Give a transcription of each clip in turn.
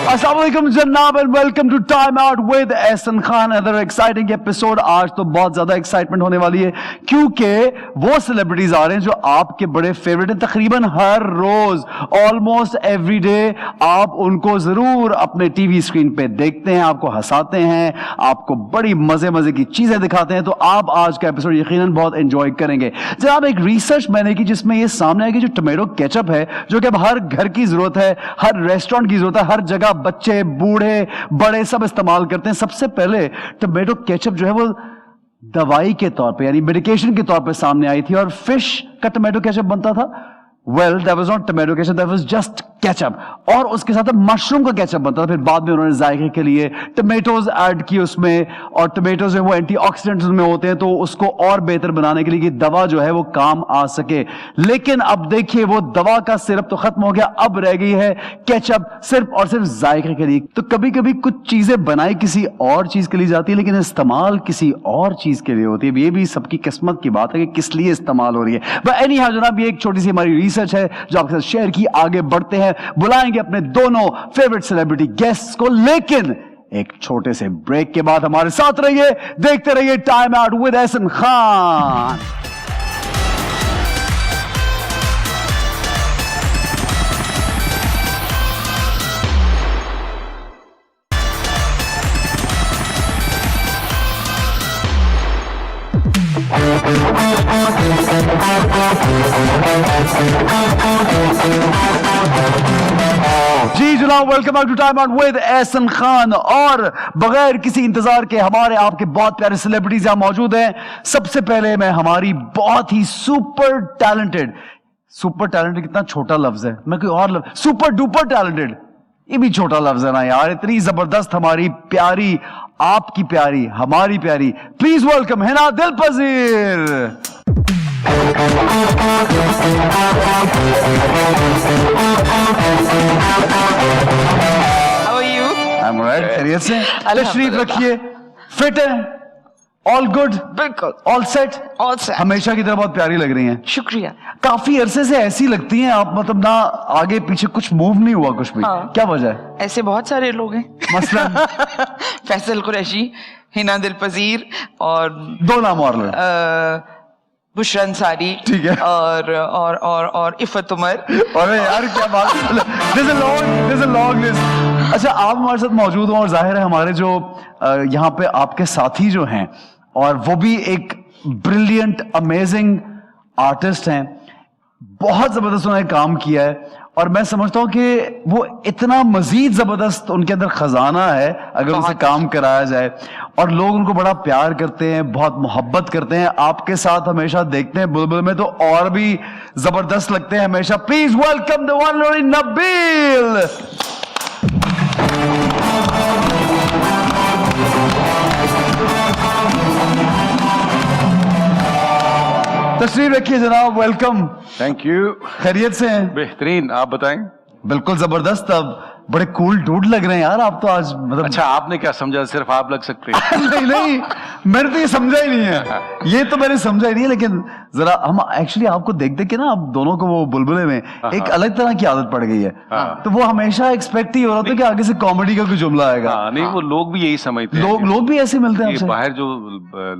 अस्सलामुअलैकुम जनाब and welcome to time out with Ehsan Khan. Other exciting episode. आज तो बहुत ज्यादा एक्साइटमेंट होने वाली है क्योंकि वो सेलिब्रिटीज आ रहे हैं जो आपके बड़े फेवरेट हैं। तकरीबन हर रोज ऑलमोस्ट एवरी डे आप उनको जरूर अपने टीवी स्क्रीन पे देखते हैं, आपको हंसाते हैं, आपको बड़ी मजे मजे की चीजें दिखाते हैं। तो आप आज का एपिसोड यकीनन बहुत एंजॉय करेंगे। जनाब एक रिसर्च मैंने की जिसमें यह सामने आया कि जो टोमेटो केचप है जो कि अब हर घर की जरूरत है, हर रेस्टोरेंट की जरूरत है, हर जगह बच्चे बूढ़े बड़े सब इस्तेमाल करते हैं। सबसे पहले टोमेटो केचप जो है वो दवाई के तौर पे यानी मेडिकेशन के तौर पे सामने आई थी और फिश का टोमेटो केचप बनता था। Well that was not tomato ketchup, that was just ketchup. और उसके साथ मशरूम का केचप बनता था। फिर बाद में उन्होंने जायके के लिए टोमेटोज ऐड किए उसमें, और टोमेटोज जो वो एंटीऑक्सीडेंट्स में होते हैं तो उसको और बेहतर बनाने के लिए कि दवा जो है वो काम आ सके। लेकिन अब देखिए वो दवा का सिर्फ तो खत्म हो गया, अब रह गई है केचप सिर्फ और सिर्फ जायके के लिए। तो कभी कभी कुछ चीजें बनाई किसी और चीज के लिए जाती है लेकिन इस्तेमाल किसी और चीज के लिए होती है। ये भी सबकी किस्मत की बात है कि किस लिए इस्तेमाल हो रही है। बट एनीहाउ जनाब ये एक छोटी सी हमारी रिसर्च है जो आपके साथ शेयर की। आगे बढ़ते हैं, बुलाएंगे अपने दोनों फेवरेट सेलिब्रिटी गेस्ट्स को, लेकिन एक छोटे से ब्रेक के बाद हमारे साथ रहिए, देखते रहिए time out with Ehsan Khan. जी जनाब, welcome back to time out with Ehsan Khan. और बगैर किसी इंतजार के हमारे आपके बहुत प्यारे सेलिब्रिटीज यहां मौजूद हैं। सबसे पहले मैं हमारी बहुत ही सुपर टैलेंटेड कितना छोटा लफ्ज है, मैं कोई और लफ्ज, सुपर डुपर टैलेंटेड ये भी छोटा लफ्ज है ना यार। इतनी जबरदस्त हमारी प्यारी, आपकी प्यारी, हमारी प्यारी, please welcome Hina Dilpazir. How are you? I'm alright, खैरियत से? तशरीफ रखिए। फिट है? All good? बिल्कुल। All set? All set. हमेशा की तरह बहुत प्यारी लग रही हैं। शुक्रिया। काफी अरसे से ऐसी लगती हैं आप, मतलब ना आगे पीछे कुछ मूव नहीं हुआ कुछ भी। हाँ। क्या वजह है? ऐसे बहुत सारे लोग हैं। मसलन फैसल कुरैशी, हिना दिलपजीर और दो नाम और लो। बुशरा अंसारी, ठीक है। और इफ़त उमर। अरे यार क्या बात, there's a long list। अच्छा आप हमारे साथ मौजूद हो और जाहिर है हमारे जो यहाँ पे आपके साथी जो हैं और वो भी एक ब्रिलियंट अमेजिंग आर्टिस्ट हैं, बहुत जबरदस्त उन्होंने काम किया है और मैं समझता हूं कि वो इतना मजीद जबरदस्त उनके अंदर खजाना है अगर उनसे काम कराया जाए। और लोग उनको बड़ा प्यार करते हैं, बहुत मोहब्बत करते हैं, आपके साथ हमेशा देखते हैं बुलबुल में तो और भी जबरदस्त लगते हैं हमेशा। Please welcome the one and only Nabeel. तशरीफ रखिए जनाब, वेलकम। Thank you. खैरियत से हैं? बेहतरीन, आप बताएं। बिल्कुल जबरदस्त। अब बड़े कूल डूड लग रहे हैं यार आप तो आज, मतलब अच्छा आपने क्या समझा सिर्फ आप लग सकते हैं? नहीं मैंने तो ये समझा ही नहीं है, ये तो मैंने समझा ही नहीं है। लेकिन जरा हम एक्चुअली आपको देख देख के ना आप दोनों को वो बुलबुले में एक अलग तरह की आदत पड़ गई है। तो वो हमेशा एक्सपेक्ट ही हो रहा था कि आगे से कॉमेडी का कोई जुमला आएगा। नहीं वो लोग भी यही समझते हैं। लोग भी ऐसे मिलते हैं आपसे? बाहर जो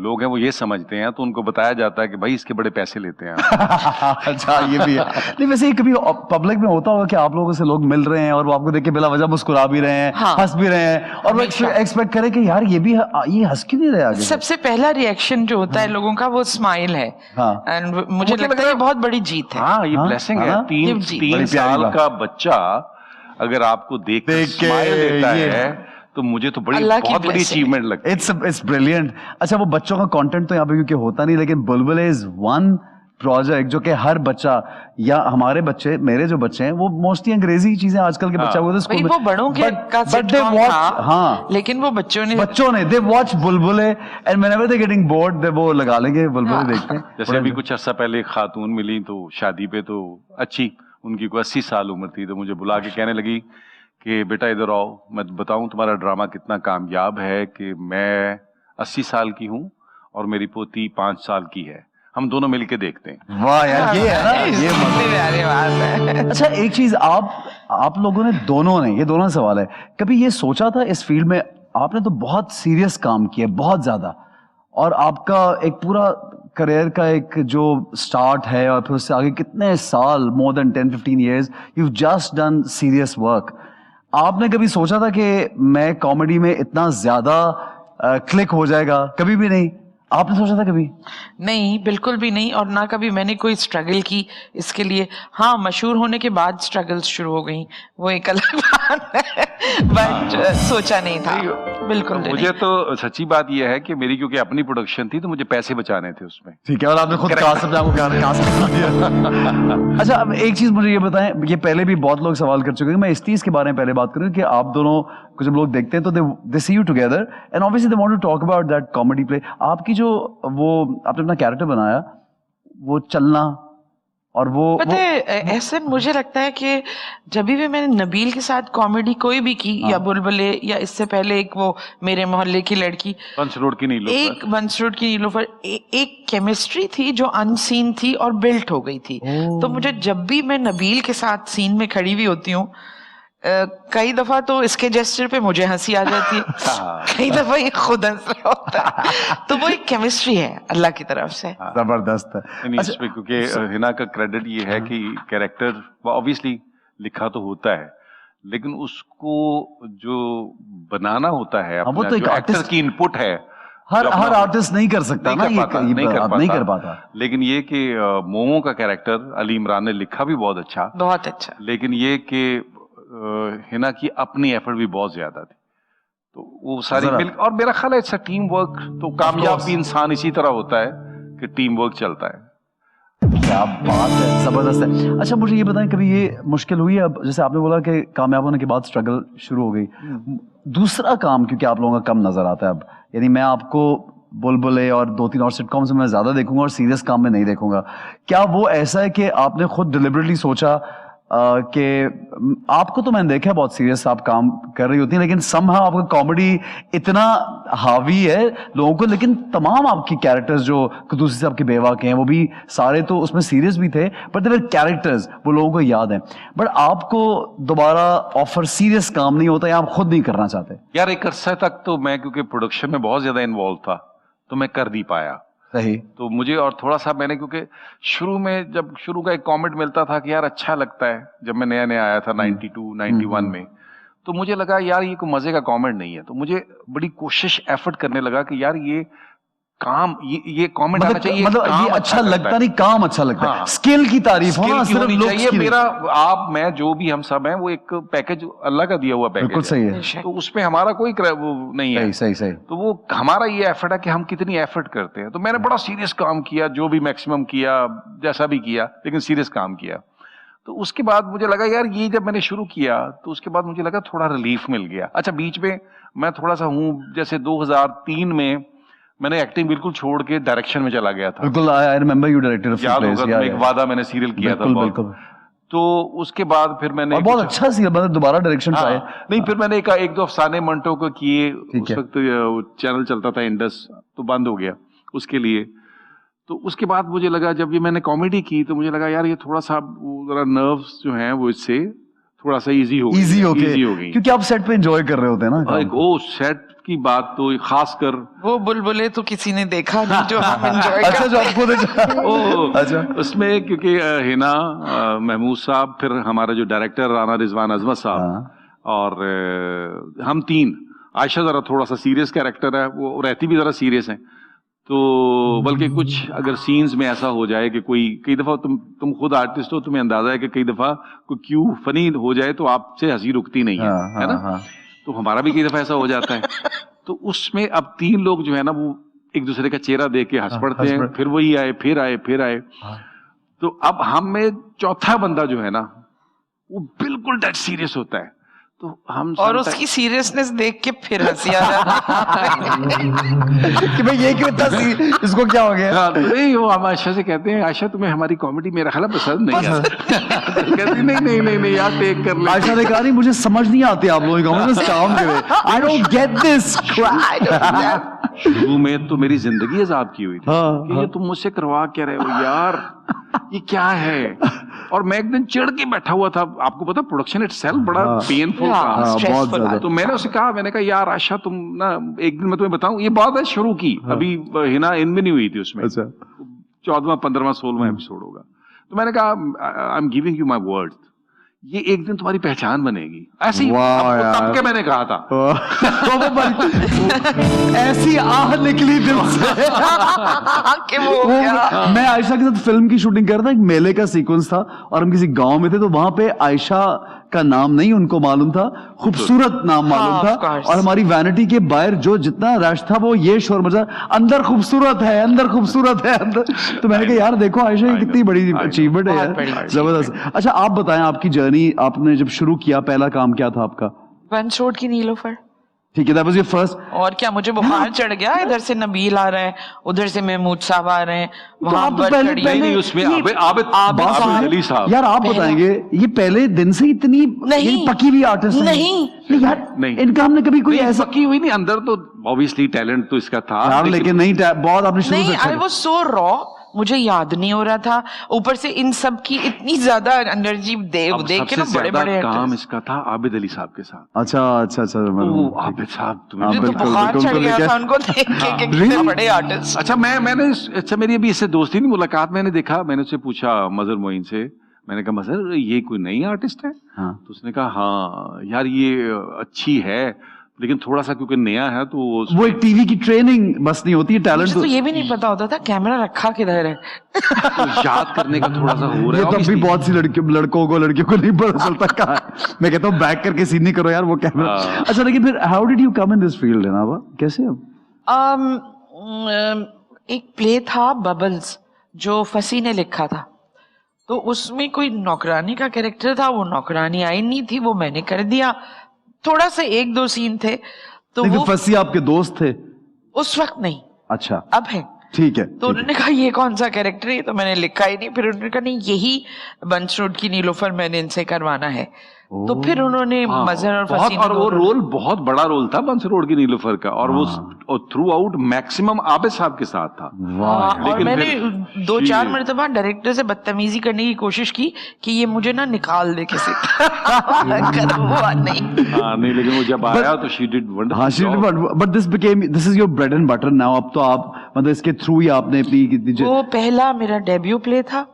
लोग हैं वो ये समझते हैं तो उनको बताया जाता है कि भाई इसके बड़े पैसे लेते हैं। अच्छा ये भी है। नहीं वैसे कभी पब्लिक में होता होगा कि आप लोगों से लोग मिल रहे हैं और वो आपको देख के बिला वजह मुस्कुरा भी रहे हैं, हंस भी रहे हैं और वो एक्सपेक्ट करें कि यार ये भी ये हंस क्यों नहीं रहे आगे। सबसे पहला रिएक्शन जो होता है लोगों का वो स्माइल है। एंड मुझे लगता है ये बहुत बड़ी जीत है। हाँ ये ब्लेसिंग है। तीन साल का बच्चा अगर आपको देख के स्माइल देता है तो मुझे तो बहुत बड़ी अचीवमेंट लगती है। It's brilliant. अच्छा वो बच्चों का कंटेंट तो यहाँ पे क्योंकि होता नहीं, लेकिन बुलबुल इज वन प्रोजेक्ट जो कि हर बच्चा या हमारे बच्चे, मेरे जो बच्चे हैं वो मोस्टली अंग्रेजी चीजें आजकल के बच्चा वो स्कूल में, वो बड़ों के का सिटकॉम था, हाँ लेकिन वो बच्चों ने they watch Bulbulay and whenever they getting bored they वो लगा लेंगे बुलबुले देखते हैं। जैसे अभी कुछ अर्सा पहले एक खातून मिली तो शादी पे तो अच्छी, उनकी कोई 80 साल उम्र थी, तो मुझे बुला के कहने लगी कि बेटा इधर आओ मैं बताऊं तुम्हारा ड्रामा कितना कामयाब है कि मैं 80 साल की हूं और मेरी पोती 5 साल की है, हम दोनों मिलके देखते हैं। वाह यार, ये है ना, ये कितनी प्यारी बात है। अच्छा एक चीज, आप लोगों ने दोनों ने, ये दोनों सवाल है, कभी ये सोचा था इस फील्ड में, आपने तो बहुत सीरियस काम किया बहुत ज्यादा, और आपका एक पूरा करियर का एक जो स्टार्ट है और फिर उससे आगे कितने साल, more than 10-15 years you just done serious work, आपने कभी सोचा था कि मैं कॉमेडी में इतना ज्यादा क्लिक हो जाएगा? कभी भी नहीं। आपने सोचा था कभी? नहीं, बिल्कुल भी नहीं, और ना कभी मैंने कोई स्ट्रगल की इसके लिए। हाँ, मशहूर होने के बाद स्ट्रगल्स शुरू हो गई, वो एक अलग बात है, बट सोचा नहीं था, बिल्कुल नहीं। मुझे तो सच्ची बात यह है कि मेरी क्योंकि अपनी प्रोडक्शन थी तो मुझे पैसे बचाने थे उसमें। ठीक है, और आपने खुद कास्ट में आपको कास्ट बना दिया। अच्छा, अब एक चीज मुझे ये बताएं, ये पहले भी बहुत लोग सवाल कर चुके हैं, मैं इस चीज के बारे में पहले बात करूं कि आप दोनों को जब लोग देखते हैं तो they see you together and obviously they want to talk about that comedy play. आपकी जो वो आपने अपना कैरेक्टर बनाया, वो चलना और वो पता है ऐसे मुझे लगता है कि जब भी मैंने नबील के साथ कॉमेडी कोई भी की, या बुलबुले, या इससे पहले एक वो मेरे मोहल्ले की लड़की, बंस रोड की नीलोफर, एक बंस रोड की नीलोफर, एक केमिस्ट्री थी जो अनसीन थी और बिल्ट हो गई थी। तो मुझे जब भी मैं नबील के साथ सीन में खड़ी हुई होती हूँ, कई दफा तो इसके जेस्चर पे मुझे हंसी आ जाती है, कई दफा ये खुद हंस रहा होता है, तो वो एक केमिस्ट्री है अल्लाह की तरफ से। जबरदस्त है। अच्छा, क्योंकि हिना का क्रेडिट ये है कि कैरेक्टर ऑब्वियसली लिखा तो होता है, लेकिन उसको जो बनाना होता है, वो तो एक एक्टर की इनपुट है, हर आर्टिस्ट नहीं कर सकता ना, नहीं कर पाता। लेकिन ये कि मोमो का कैरेक्टर अली इमरान ने लिखा भी बहुत अच्छा, बहुत अच्छा, लेकिन ये कि हिना की अपनी एफर्ट भी बहुत ज्यादा थी, तो वो सारी मिल, और मेरा ख्याल है इट्स टीम वर्क, तो कामयाब भी इंसान इसी तरह होता है कि टीम वर्क चलता है। क्या बात है, जबरदस्त है। अच्छा मुझे ये बताएं, कभी ये मुश्किल हुई है, अब जैसे आपने बोला कि कामयाब होने के बाद स्ट्रगल शुरू हो गई, दूसरा काम क्योंकि आप लोगों का कम नजर आता है अब, यानी मैं आपको बुलबुले और 2-3 और सिटकॉम्स में ज्यादा देखूंगा और सीरियस काम में नहीं देखूंगा, क्या वो ऐसा है कि आपने खुद डिलिबरेटली सोचा कि आपको तो मैंने देखा बहुत सीरियस आप काम कर रही होती हैं, लेकिन समहाउ आपका कॉमेडी इतना हावी है लोगों को, लेकिन तमाम आपकी कैरेक्टर्स जो कुदूसी से आपके बेवा के हैं वो भी सारे तो उसमें सीरियस भी थे, बट दे वर कैरेक्टर्स, वो लोगों को याद है, बट आपको दोबारा ऑफर सीरियस काम नहीं होता या आप खुद नहीं करना चाहते? यार एक अरसे तक तो मैं क्योंकि प्रोडक्शन में बहुत ज्यादा इन्वॉल्व था तो मैं कर नहीं पाया। सही। तो मुझे और थोड़ा सा मैंने, क्योंकि शुरू में जब शुरू का एक कमेंट मिलता था कि यार अच्छा लगता है, जब मैं नया नया आया था 92-91 में, तो मुझे लगा यार ये कोई मजे का कमेंट नहीं है, तो मुझे बड़ी कोशिश एफर्ट करने लगा कि यार ये काम, ये कमेंट आना चाहिए, मतलब ये अच्छा लगता नहीं, काम अच्छा लगता है, स्किल की तारीफ हो ना, सिर्फ लुक्स चाहिए। की मेरा, आप, मैं, जो भी हम सब हैं, वो एक पैकेज अल्लाह का दिया हुआ पैकेज, बिल्कुल सही है, तो उसमें हमारा कोई वो नहीं है। सही। तो वो हमारा ये एफर्ट है कि हम कितनी एफर्ट करते हैं। तो मैंने बड़ा सीरियस काम किया, जो भी मैक्सिमम किया, जैसा भी किया, लेकिन सीरियस काम किया। तो उसके बाद मुझे लगा यार ये जब मैंने शुरू किया तो उसके बाद मुझे लगा थोड़ा रिलीफ मिल गया। अच्छा, बीच में मैं थोड़ा सा हूँ, जैसे 2003 में मैंने एक्टिंग बिल्कुल छोड़ के डायरेक्शन में चला गया था। बिल्कुल, I remember you directed a few place, एक वादा मैंने सीरियल किया था, बिल्कुल। तो उसके बाद फिर मैंने बहुत अच्छा सीरियल, मतलब दोबारा डायरेक्शन पे आए। नहीं, फिर मैंने एक दो अफसाने मंटो को किए, उस वक्त चैनल चलता था इंडस, तो बंद हो गया उसके लिए। तो उसके बाद मुझे लगा, जब ये मैंने कॉमेडी की तो मुझे लगा यार ये थोड़ा सा जरा नर्व्स जो हैं वो इससे थोड़ा सा इजी हो गई, क्योंकि आप सेट पे एंजॉय कर रहे होते हैं ना। ओ सेट की बात तो खास कर वो बुलबुले तो किसी ने देखा नहीं जो हम एंजॉय अच्छा, जो आपको अच्छा, उसमें क्योंकि हिना, महमूद साहब, फिर हमारे जो डायरेक्टर राना रिजवान अजमत साहब, और हम तीन, आयशा जरा थोड़ा सा सीरियस कैरेक्टर है, वो रहती भी जरा सीरियस है, तो बल्कि कुछ अगर सीन्स में ऐसा हो जाए कि कोई, कई दफा तुम खुद आर्टिस्ट हो, तुम्हें अंदाजा है कि कई दफा कोई क्यों फनी हो जाए तो आपसे हंसी रुकती नहीं है ना, तो हमारा भी कई दफा ऐसा हो जाता है। तो उसमें अब तीन लोग जो है ना वो एक दूसरे का चेहरा देख के हंस पड़ते हैं, फिर वही आए, फिर आए, तो अब हम में चौथा बंदा जो है ना वो बिल्कुल डेड सीरियस होता है, तो हम और उसकी सीरियसनेस देख के फिर हंसी आ जाती है कि भाई ये क्यों इतना इसको क्या हो गया। तो नहीं, वो हम आयशा से कहते हैं, आयशा तुम्हें हमारी कॉमेडी मेरा ख्याल पसंद नहीं है। तो कहती नहीं यार, टेक कर ले। आयशा ने कहा नहीं, मुझे समझ नहीं आती आप लोगों की कॉमेडी, काम करे, आई डोंट गेट दिस। शुरू में तो मेरी जिंदगी अजाब की हुई थी हाँ, कि ये तुम मुझसे करवा क्या रहे हो यार, ये क्या है। और मैं एक दिन चिढ़ के बैठा हुआ था, आपको पता प्रोडक्शन इटसेल्फ बड़ा पेनफुल था। बहुत ज्यादा। तो मैंने उसे कहा, मैंने कहा यार आशा तुम ना, एक दिन मैं तुम्हें बताऊं, ये बात है शुरू की, अभी हिना इन में नहीं हुई थी उसमें, 14वां 15वां 16वां एपिसोड होगा। तो मैंने कहा I am giving you my word, ये एक दिन तुम्हारी पहचान बनेगी। ऐसे ही तब के मैंने कहा था। ऐसी आह निकली दिल से कि वो मैं आयशा के साथ फिल्म की शूटिंग कर रहा था, एक मेले का सीक्वेंस था और हम किसी गांव में थे, तो वहां पे आयशा का नाम नहीं उनको मालूम था, खूबसूरत नाम मालूम था, और हमारी वैनिटी के बाहर जो जितना रश था वो ये शोर मचा, अंदर खूबसूरत है, अंदर खूबसूरत है अंदर। तो मैंने कहा यार देखो आयशा ये कितनी बड़ी अचीवमेंट है यार, जबरदस्त। अच्छा आप बताएं आपकी जर्नी, आपने जब शुरू किया पहला काम क्या था आपका? वंश रोड की नीलोफर। ठीक है, that was your first। और क्या, मुझे बुखार चढ़ गया, इधर से नबील आ रहे हैं, उधर से महमूद साहब आ रहे हैं, वहां आप तो पर पहले- खड़ी पहले- हुई। उसमें ये- आबिद अली साहब, यार आप बताएंगे ये पहले दिन से इतनी नहीं, ये पकी हुई आर्टिस्ट नहीं यार, नहीं। इनका हमने कभी कोई नहीं, ऐसा पकी हुई नहीं, अंदर तो ऑब्वियसली टैलेंट तो इसका था यार, लेकिन नहीं बहुत आपने शुरू से नहीं, अच्छा आई वाज सो रॉ, मुझे याद नहीं हो रहा था, ऊपर से इन सब की इतनी ज्यादा एनर्जी देख के ना, बड़े बड़े काम इसका था आबिद अली साहब के साथ। अच्छा अच्छा अच्छा ओ आबिद साहब हाँ, तो बिल्कुल, बुखार बिल्कुल, चढ़ गया लेकिन- था उनको देख के कि कितने बड़े आर्टिस्ट। अच्छा अच्छा मेरी अभी इससे दोस्ती नहीं मुलाकात, मैंने देखा, मैंने उससे पूछा मजहर मोइन से, मैंने कहा मजहर ये कोई नई आर्टिस्ट है? हाँ। तो उसने कहा हाँ यार ये अच्छी है, लेकिन थोड़ा सा क्योंकि नया है तो वो एक टीवी की ट्रेनिंग बस नहीं होती है, टैलेंट मुझे तो ये भी नहीं पता होता था कैमरा रखा किधर है। तो याद करने का थोड़ा सा हो रहा ये है तब भी obviously। बहुत सी लड़कियों को नहीं पता चलता कहाँ है। मैं कहता हूँ बैक करके सीन नहीं करो यार वो कैमरा। हाँ। अच्छा लेकिन फिर how did you come in this field जनाब, कैसे अब? एक प्ले था बबल्स जो फसी ने लिखा था, तो उसमें कोई नौकरानी का कैरेक्टर था, वो नौकरानी आई नहीं थी, वो मैंने कर दिया, थोड़ा सा 1-2 सीन थे, तो लेकिन वो फसी आपके दोस्त थे उस वक्त नहीं, अच्छा अब है। ठीक है, तो उन्होंने कहा ये कौन सा कैरेक्टर है, तो मैंने लिखा ही नहीं, फिर उन्होंने कहा नहीं यही बंच रोड की नीलोफर मैंने इनसे करवाना है, तो फिर उन्होंने हाँ, मजहर और बहुत, फसी और वो रोल बहुत बड़ा रोल था बंस रोड की नीलोफर का, और वो थ्रू आउट मैक्सिमम आबिद साहब के साथ था। और लेकिन मैंने फिर 2-4 मरतबा डायरेक्टर से बदतमीजी करने की कोशिश की कि ये मुझे ना निकाल दे किसी हुआ नहीं। हाँ नहीं, लेकिन वो जब आया तो शी डिड हाँ but this is your bread and butter now, अब तो आप मतलब इसके थ्रू ही आपने अपनी वो पहला मेरा डेब्यू प्ले था,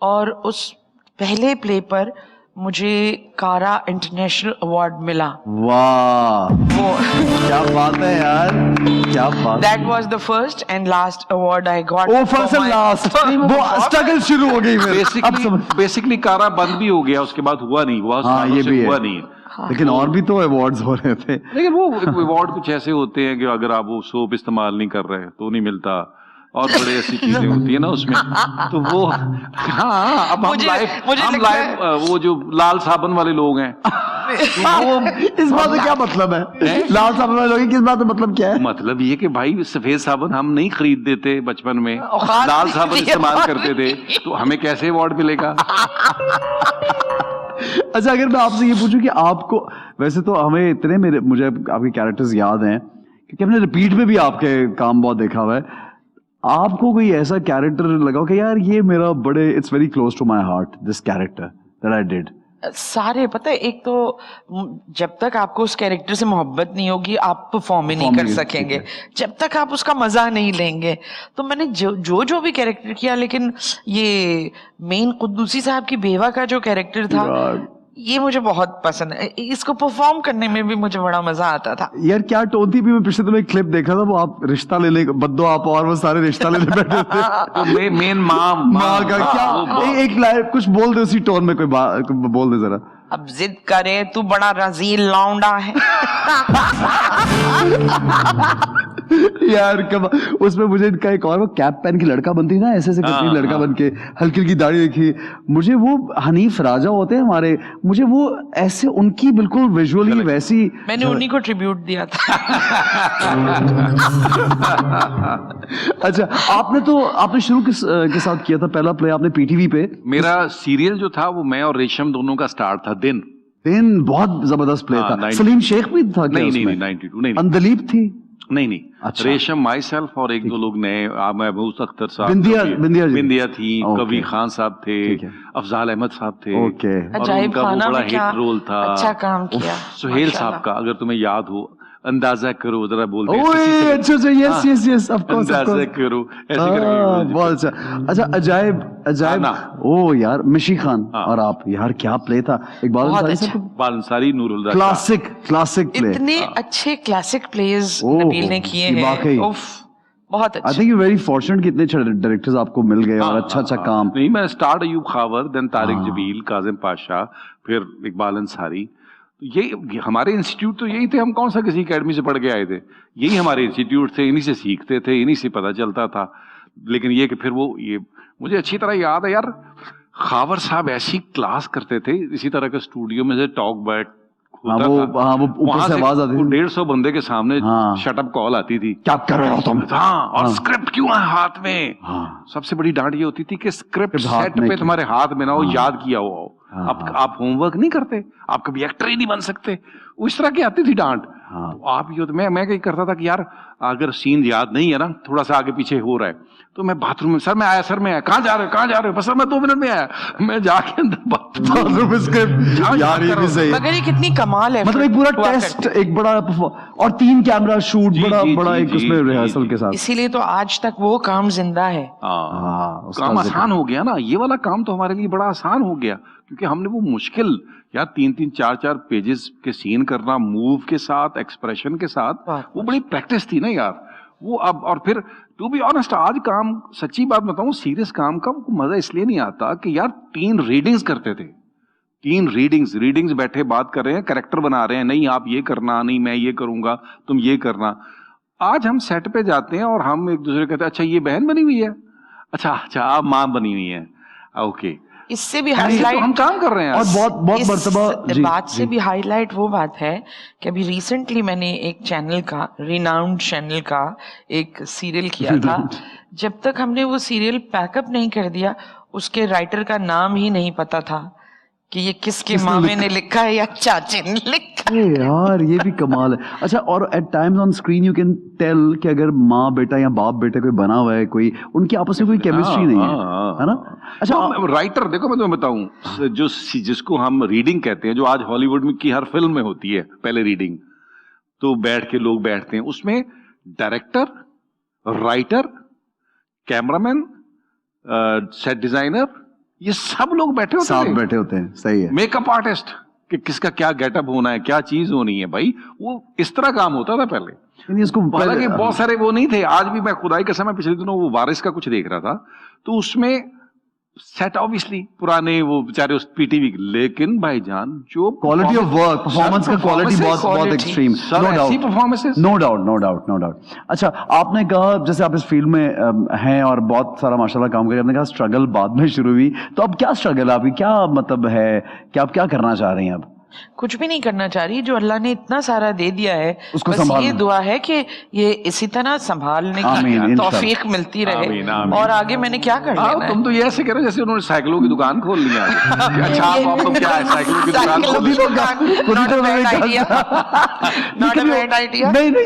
और उस पहले प्ले पर मुझे कारा इंटरनेशनल अवार्ड मिला। वाह वो क्या बात है यार, क्या बात। That was the first and last award I got. Oh first and last, वो स्ट्रगल शुरू हो गई फिर। बेसिकली कारा बंद भी हो गया, उसके बाद हुआ नहीं, हुआ हाँ, ये भी हुआ है। नहीं। लेकिन और भी तो अवार्ड्स हो रहे थे। लेकिन वो अवार्ड कुछ ऐसे होते हैं कि अगर आप वो सोप इस्तेमाल नहीं कर रहे तो नहीं मिलता, और बड़े ऐसी चीजें होती है ना उसमें, तो वो हाँ अब हम लाइव वो जो लाल साबन वाले लोग हैं वो इस बात में क्या मतलब है? लाल साबन वाले लोग किस बात में मतलब क्या है? मतलब ये कि भाई सफेद साबन हम नहीं खरीदते थे बचपन में, लाल साबन इस्तेमाल करते थे, तो हमें कैसे अवार्ड मिलेगा? अच्छा अगर मैं आपसे ये पूछूं कि आपको, वैसे तो हमें इतने मुझे आपके कैरेक्टर्स याद हैं क्योंकि हमने रिपीट में भी आपके काम बहुत देखा हुआ है, आपको कोई ऐसा कैरेक्टर लगा कि यार ये मेरा बड़े it's very close to my heart, this character that I did? सारे पता है, एक तो जब तक आपको उस कैरेक्टर से मोहब्बत नहीं होगी आप परफॉर्म ही नहीं कर सकेंगे, जब तक आप उसका मजा नहीं लेंगे। तो मैंने जो भी कैरेक्टर किया, लेकिन ये मेन कुद्दूसी साहब की बेवा का जो कैरेक्टर था ये मुझे बहुत पसंद है, इसको परफॉर्म करने में भी मुझे बड़ा मजा आता था। यार क्या टोन थी भी, मैं पिछले दिनों एक क्लिप देख रहा था, वो आप रिश्ता लेने बद्दो आप और वो सारे रिश्ता लेने बैठे थे, तो मेन माँ का क्या एक लाइन कुछ बोल दे उसी टोन में, कोई बात बोल दे जरा। अब जिद करे तू बड़ा रजील लौंडा है। यार कब उसमें मुझे इनका एक और वो कैप पहन के लड़का बनती ना, ऐसे करती लड़का बन के, हल्की हल्की दाढ़ी रखी, मुझे वो हनीफ राजा होते हैं हमारे, मुझे वो ऐसे उनकी बिल्कुल विजुअली वैसी, मैंने उन्हीं को ट्रिब्यूट दिया था। अच्छा आपने शुरू के साथ किया था पहला प्ले आपने पीटीवी पे? मेरा सीरियल जो था वो मैं और रेशम दोनों का स्टार्ट था। दिन बहुत जबरदस्त प्ले था। सलीम शेख भी था क्या? नहीं 92 नहीं। अंदलीप थी? नहीं अच्छा। रेशम, माई सेल्फ और एक दो लोग नए, महबूब अख्तर साहब, बिंदिया थी, कबीर खान साहब थे, अफजाल अहमद साहब थे, ओके, और अजाइब उनका वो खाना बड़ा में क्या हिट रोल था, अच्छा काम किया। सुहेल साहब का, अगर तुम्हें याद हो, अंदाजा करो जरा बोलते हैं, ओए अच्छा यस यस ऑफ कोर्स अंदाजा करो ऐसे करके बहुत अच्छा। अजाइब ओ यार, मिशी खान और आप, यार क्या प्ले था। इकबाल अंसारी साहब, इकबाल अंसारी, नूरुल रज़ा, क्लासिक प्ले। इतने अच्छे क्लासिक प्लेज नबील ने किए हैं, उफ बहुत अच्छे। I think you very fortunate कि इतने अच्छे डायरेक्टर्स आपको मिल गए और अच्छा काम। नहीं, मैं start Ayub Khawar, then Tariq Zabeel, Kazim Pasha, फिर इकबाल अंसारी। ये हमारे इंस्टीट्यूट तो यही थे, हम कौन सा किसी एकेडमी से पढ़ के आए थे, यही हमारे इंस्टीट्यूट थे, इन्हीं से सीखते थे, इन्हीं से पता चलता था। लेकिन ये कि फिर ये मुझे अच्छी तरह याद है यार, खावर साहब ऐसी क्लास करते थे, इसी तरह के स्टूडियो में से टॉक बैक होता था, वो ऊपर से आवाज आती थी, 150 बंदे के सामने शटअप कॉल आती थी, क्या कर रहे हो तुम। और स्क्रिप्ट क्यों है हाथ में। सबसे बड़ी डांट ये होती थी कि स्क्रिप्ट सेट पे तुम्हारे हाथ में ना हो, याद किया हो। आप होमवर्क नहीं करते, आप कभी एक्टर ही नहीं बन सकते, उस तरह की आती थी डांट। तो आप ये, मैं क्या करता था कि यार अगर सीन याद नहीं है ना, थोड़ा सा आगे पीछे हो रहा है, तो मैं बाथरूम में, सर मैं आया, कहाँ जा रहे हो, बस सर मैं 2 मिनट में आया, मैं जाके अंदर बाथरूम में स्क्रिप्ट यार, ये भी सही है। मगर ये कितनी कमाल है, मतलब एक पूरा टेस्ट, एक बड़ा और 3 कैमरा शूट, बड़ा एक उसमें रिहर्सल के साथ। इसीलिए तो आज तक वो काम जिंदा है। काम आसान हो गया ना, ये वाला काम तो हमारे लिए बड़ा आसान हो गया, क्योंकि हमने वो मुश्किल यार 3-3, 4-4 पेजेस के सीन करना, मूव के साथ, एक्सप्रेशन के साथ, वो बड़ी प्रैक्टिस थी ना यार वो। अब और फिर टू बी ऑनेस्ट, आज काम, सच्ची बात बताऊं, सीरियस काम का मजा इसलिए नहीं आता कि यार 3 रीडिंग्स करते थे, 3 रीडिंग्स बैठे बात कर रहे हैं, कैरेक्टर बना रहे हैं, नहीं आप ये करना, नहीं मैं ये करूंगा, तुम ये करना। आज हम सेट पे जाते हैं और हम एक दूसरे कहते हैं, अच्छा ये बहन बनी हुई है, अच्छा आप माँ बनी हुई है, ओके। इससे भी हाईलाइट तो हम काम कर रहे हैं और बहुत मर्तबा बात से भी हाईलाइट वो बात है कि अभी रिसेंटली मैंने एक चैनल का, रिनाउंड चैनल का एक सीरियल किया था। जब तक हमने वो सीरियल पैकअप नहीं कर दिया, उसके राइटर का नाम ही नहीं पता था कि ये किसके मामे ने लिखा है या चाचे ने लिखा है। यार ये भी कमाल है। अच्छा, और at times on screen you can tell कि अगर माँ बेटा या बाप बेटा कोई बना हुआ है, कोई उनके आपस में कोई केमिस्ट्री नहीं है ना। अच्छा, राइटर देखो, मैं तुम्हें बताऊं, जो जिसको हम रीडिंग कहते हैं, जो आज हॉलीवुड में की हर फिल्म में होती है, पहले रीडिंग तो बैठ के लोग बैठते हैं, उसमें director, writer, cameraman, set designer, ये सब लोग बैठे होते हैं। सही है। मेकअप आर्टिस्ट, कि किसका क्या गेटअप होना है, क्या चीज होनी है, भाई वो इस तरह काम होता था पहले। इसको हालांकि बहुत सारे वो नहीं थे, आज भी मैं खुदाई के समय पिछले दिनों वो वारिस का कुछ देख रहा था, तो उसमें सेट ऑब्वियसली पुराने वो बेचारे उस पीटीवी, लेकिन भाईजान जो क्वालिटी ऑफ वर्क, परफॉर्मेंस का क्वालिटी बहुत एक्सट्रीम, नो डाउट। अच्छा, आपने कहा जैसे आप इस फील्ड में हैं और बहुत सारा माशाल्लाह काम करें, आपने कहा स्ट्रगल बाद में शुरू हुई, तो अब क्या स्ट्रगल है आपकी, क्या मतलब है कि आप क्या करना चाह रही हैं अब? कुछ भी नहीं करना चाह रही, जो अल्लाह ने इतना सारा दे दिया है, उसको बस ये दुआ है कि ये इसी तरह संभालने की तौफीक मिलती रहे। और आगे मैंने क्या कर लेना है? तुम तो ये ऐसे कह रहे हो जैसे उन्होंने साइकिलों की दुकान खोल लिया। अच्छा, आप तुम क्या है, साइकिलों की दुकान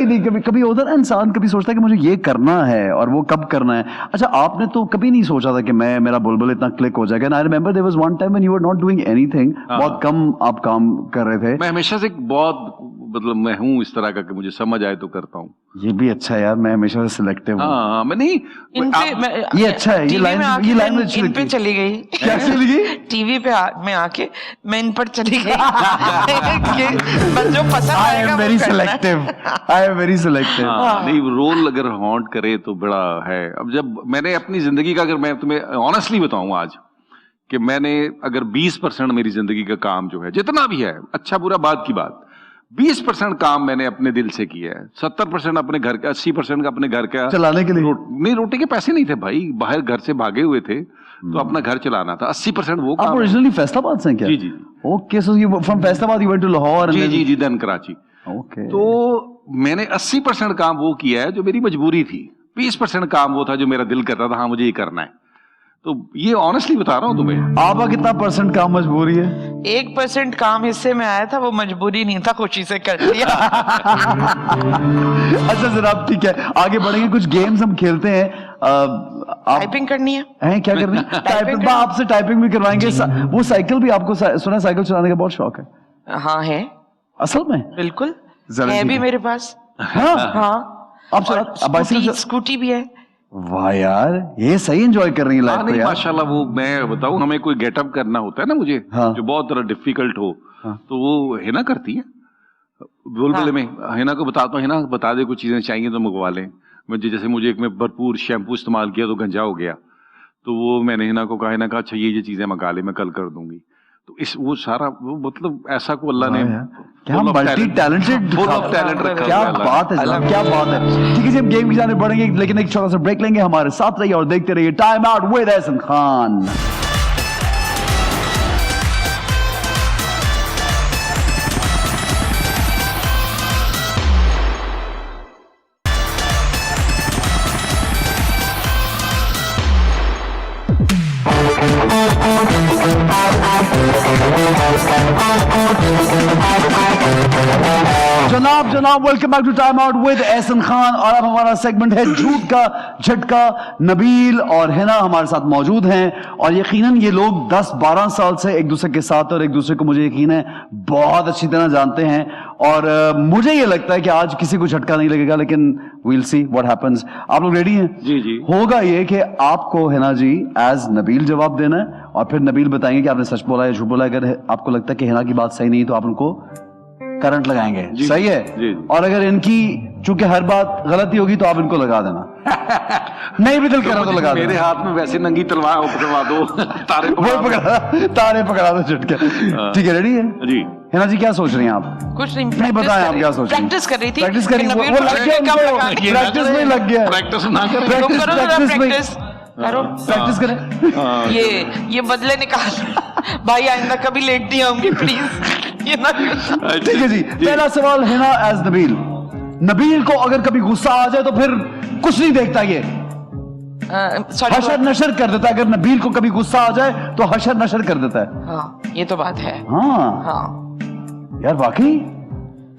नहीं, कभी उधर इंसान कभी सोचता है कि मुझे ये करना है और वो कब करना है। अच्छा, आपने तो कभी नहीं सोचा था कि मेरा बुलबुल इतना क्लिक हो जाएगा? I remember there was one time when you were not doing anything, बहुत कम आप काम कर रहे थे। मैं हमेशा से बहुत, मतलब मैं हूँ इस तरह का कि मुझे समझ आए तो करता हूँ। ये भी अच्छा है यार, मैं हमेशा से सिलेक्टिव हूँ। हाँ, मैं नहीं, ये अच्छा है, ये लाइन में इन पे चली गई। क्या चली गई? टीवी पे मैं आके मैं इन पर चली गई। जो पसंद आएगा आई एम वेरी सिलेक्टिव। नहीं, रोल अगर हॉन्ट करे तो बड़ा है। अब जब मैंने अपनी जिंदगी का, अगर मैं तुम्हें ऑनेस्टली बताऊं आज, कि मैंने अगर 20% मेरी जिंदगी का काम जो है, जितना भी है, अच्छा बुरा बात की बात, 20% काम मैंने अपने दिल से किया है, 70% अपने घर का, 80% का अपने घर का चलाने के लिए। नहीं, रोटी के पैसे नहीं थे भाई, बाहर घर से भागे हुए थे, तो अपना घर चलाना था। 80% वो काम। आप ओरिजिनली फैसलाबाद से हैं क्या? जी। Okay, so you from Faisalabad you went to Lahore? जी, देन कराची। ओके। तो मैंने 80% काम वो किया है जो मेरी मजबूरी थी, 20% काम वो था जो मेरा दिल करता था, हाँ मुझे ये करना है। तो ये ऑनेस्टली बता रहा हूँ तुम्हें। आपका कितना % काम मजबूरी है? 1% काम हिस्से में आया था, वो मजबूरी नहीं था, खुशी से कर लिया। अच्छा जनाब ठीक है, आगे बढ़ेंगे, कुछ गेम्स हम खेलते हैं। आप टाइपिंग करनी है? क्या करनी है? टाइपिंग, आपसे टाइपिंग भी करवाएंगे। वो साइकिल भी, आपको सुना साइकिल चलाने का बहुत शौक है? हाँ है, असल में बिल्कुल जरा है ठीक भी है। मेरे पास। हाँ हाँ, आप बाइसिकल? स्कूटी भी है। वाह यार, ये सही एंजॉय कर रही है लाइफ को नहीं यार। माशाल्लाह, वो मैं बताऊं, हमें कोई गेटअप करना होता है ना मुझे, हाँ। जो बहुत तरह डिफिकल्ट हो, हाँ। तो वो हिना करती है बुलबुले में। हिना को बताता हूँ, हिना बता दे कुछ चीजें चाहिए तो मंगवा लें। जैसे मुझे एक में भरपूर शैम्पू इस्तेमाल किया तो गंजा हो गया, तो वो मैंने हिना को कहा, हिना कहा अच्छा ये चीजें मंगा ले, मैं कल कर दूंगी। तो वो सारा वो मतलब ऐसा को अल्लाह ने क्या multi talented, full of talent रखा क्या हुआ है अल्लाह बात है जनाब, क्या बात है। ठीक है जी, हम गेम की जाने बढ़ेंगे, लेकिन एक छोटा सा ब्रेक लेंगे। हमारे साथ रहिए और देखते रहिए time out with Ehsan Khan. जनाब welcome back to time out with Ehsan Khan. और अब हमारा सेगमेंट है झूठ का झटका। नबील और हिना हमारे साथ मौजूद हैं और यकीनन ये लोग 10-12 साल से एक दूसरे के साथ, और एक दूसरे को मुझे यकीन है बहुत अच्छी तरह जानते हैं। और मुझे ये लगता है कि आज किसी को झटका नहीं लगेगा, लेकिन वील सी व्हाट हैपेंस। आप लोग रेडी हैं? जी जी। होगा ये कि आपको हिना जी एज नबील जवाब देना है, और फिर नबील बताएंगे कि आपने सच बोला या झूठ बोला। अगर आपको लगता है कि हिना की बात सही नहीं तो आप उनको करंट लगाएंगे। सही है जी। और अगर इनकी चूंकि हर बात गलती होगी तो आप इनको लगा देना। नहीं भी दिल करा तो लगा मेरे देना। हाथ में वैसे नंगी तलवार पकड़वा दो, तारे पकड़ा दो झटके। ठीक है, रेडी है जी। हिना जी, क्या सोच रही हैं आप? कुछ नहीं, नहीं बताएं आप क्या सोच रही हैं? प्रैक्टिस कर रही थी। प्रैक्टिस कर रही कि थी, नबील वो लग गया कम उनको, लगा दी। प्रैक्टिस में लग गया। प्रैक्टिस ना करें, तुम करो जरा प्रैक्टिस में- प्रैक्टिस करो। प्रैक्टिस करें। ये बदले निकाल भाई, आइंदा कभी लेट नहीं आऊंगी प्लीज। ये ना करना। ठीक है जी, पहला सवाल हिना एज नबील। नबील को अगर कभी गुस्सा आ जाए तो फिर कुछ नहीं देखता, ये हशर नशर कर देता है। अगर नबील को कभी गुस्सा आ जाए तो हशर नशर कर देता है। हाँ, ये तो बात है। हाँ हाँ, यार वाकई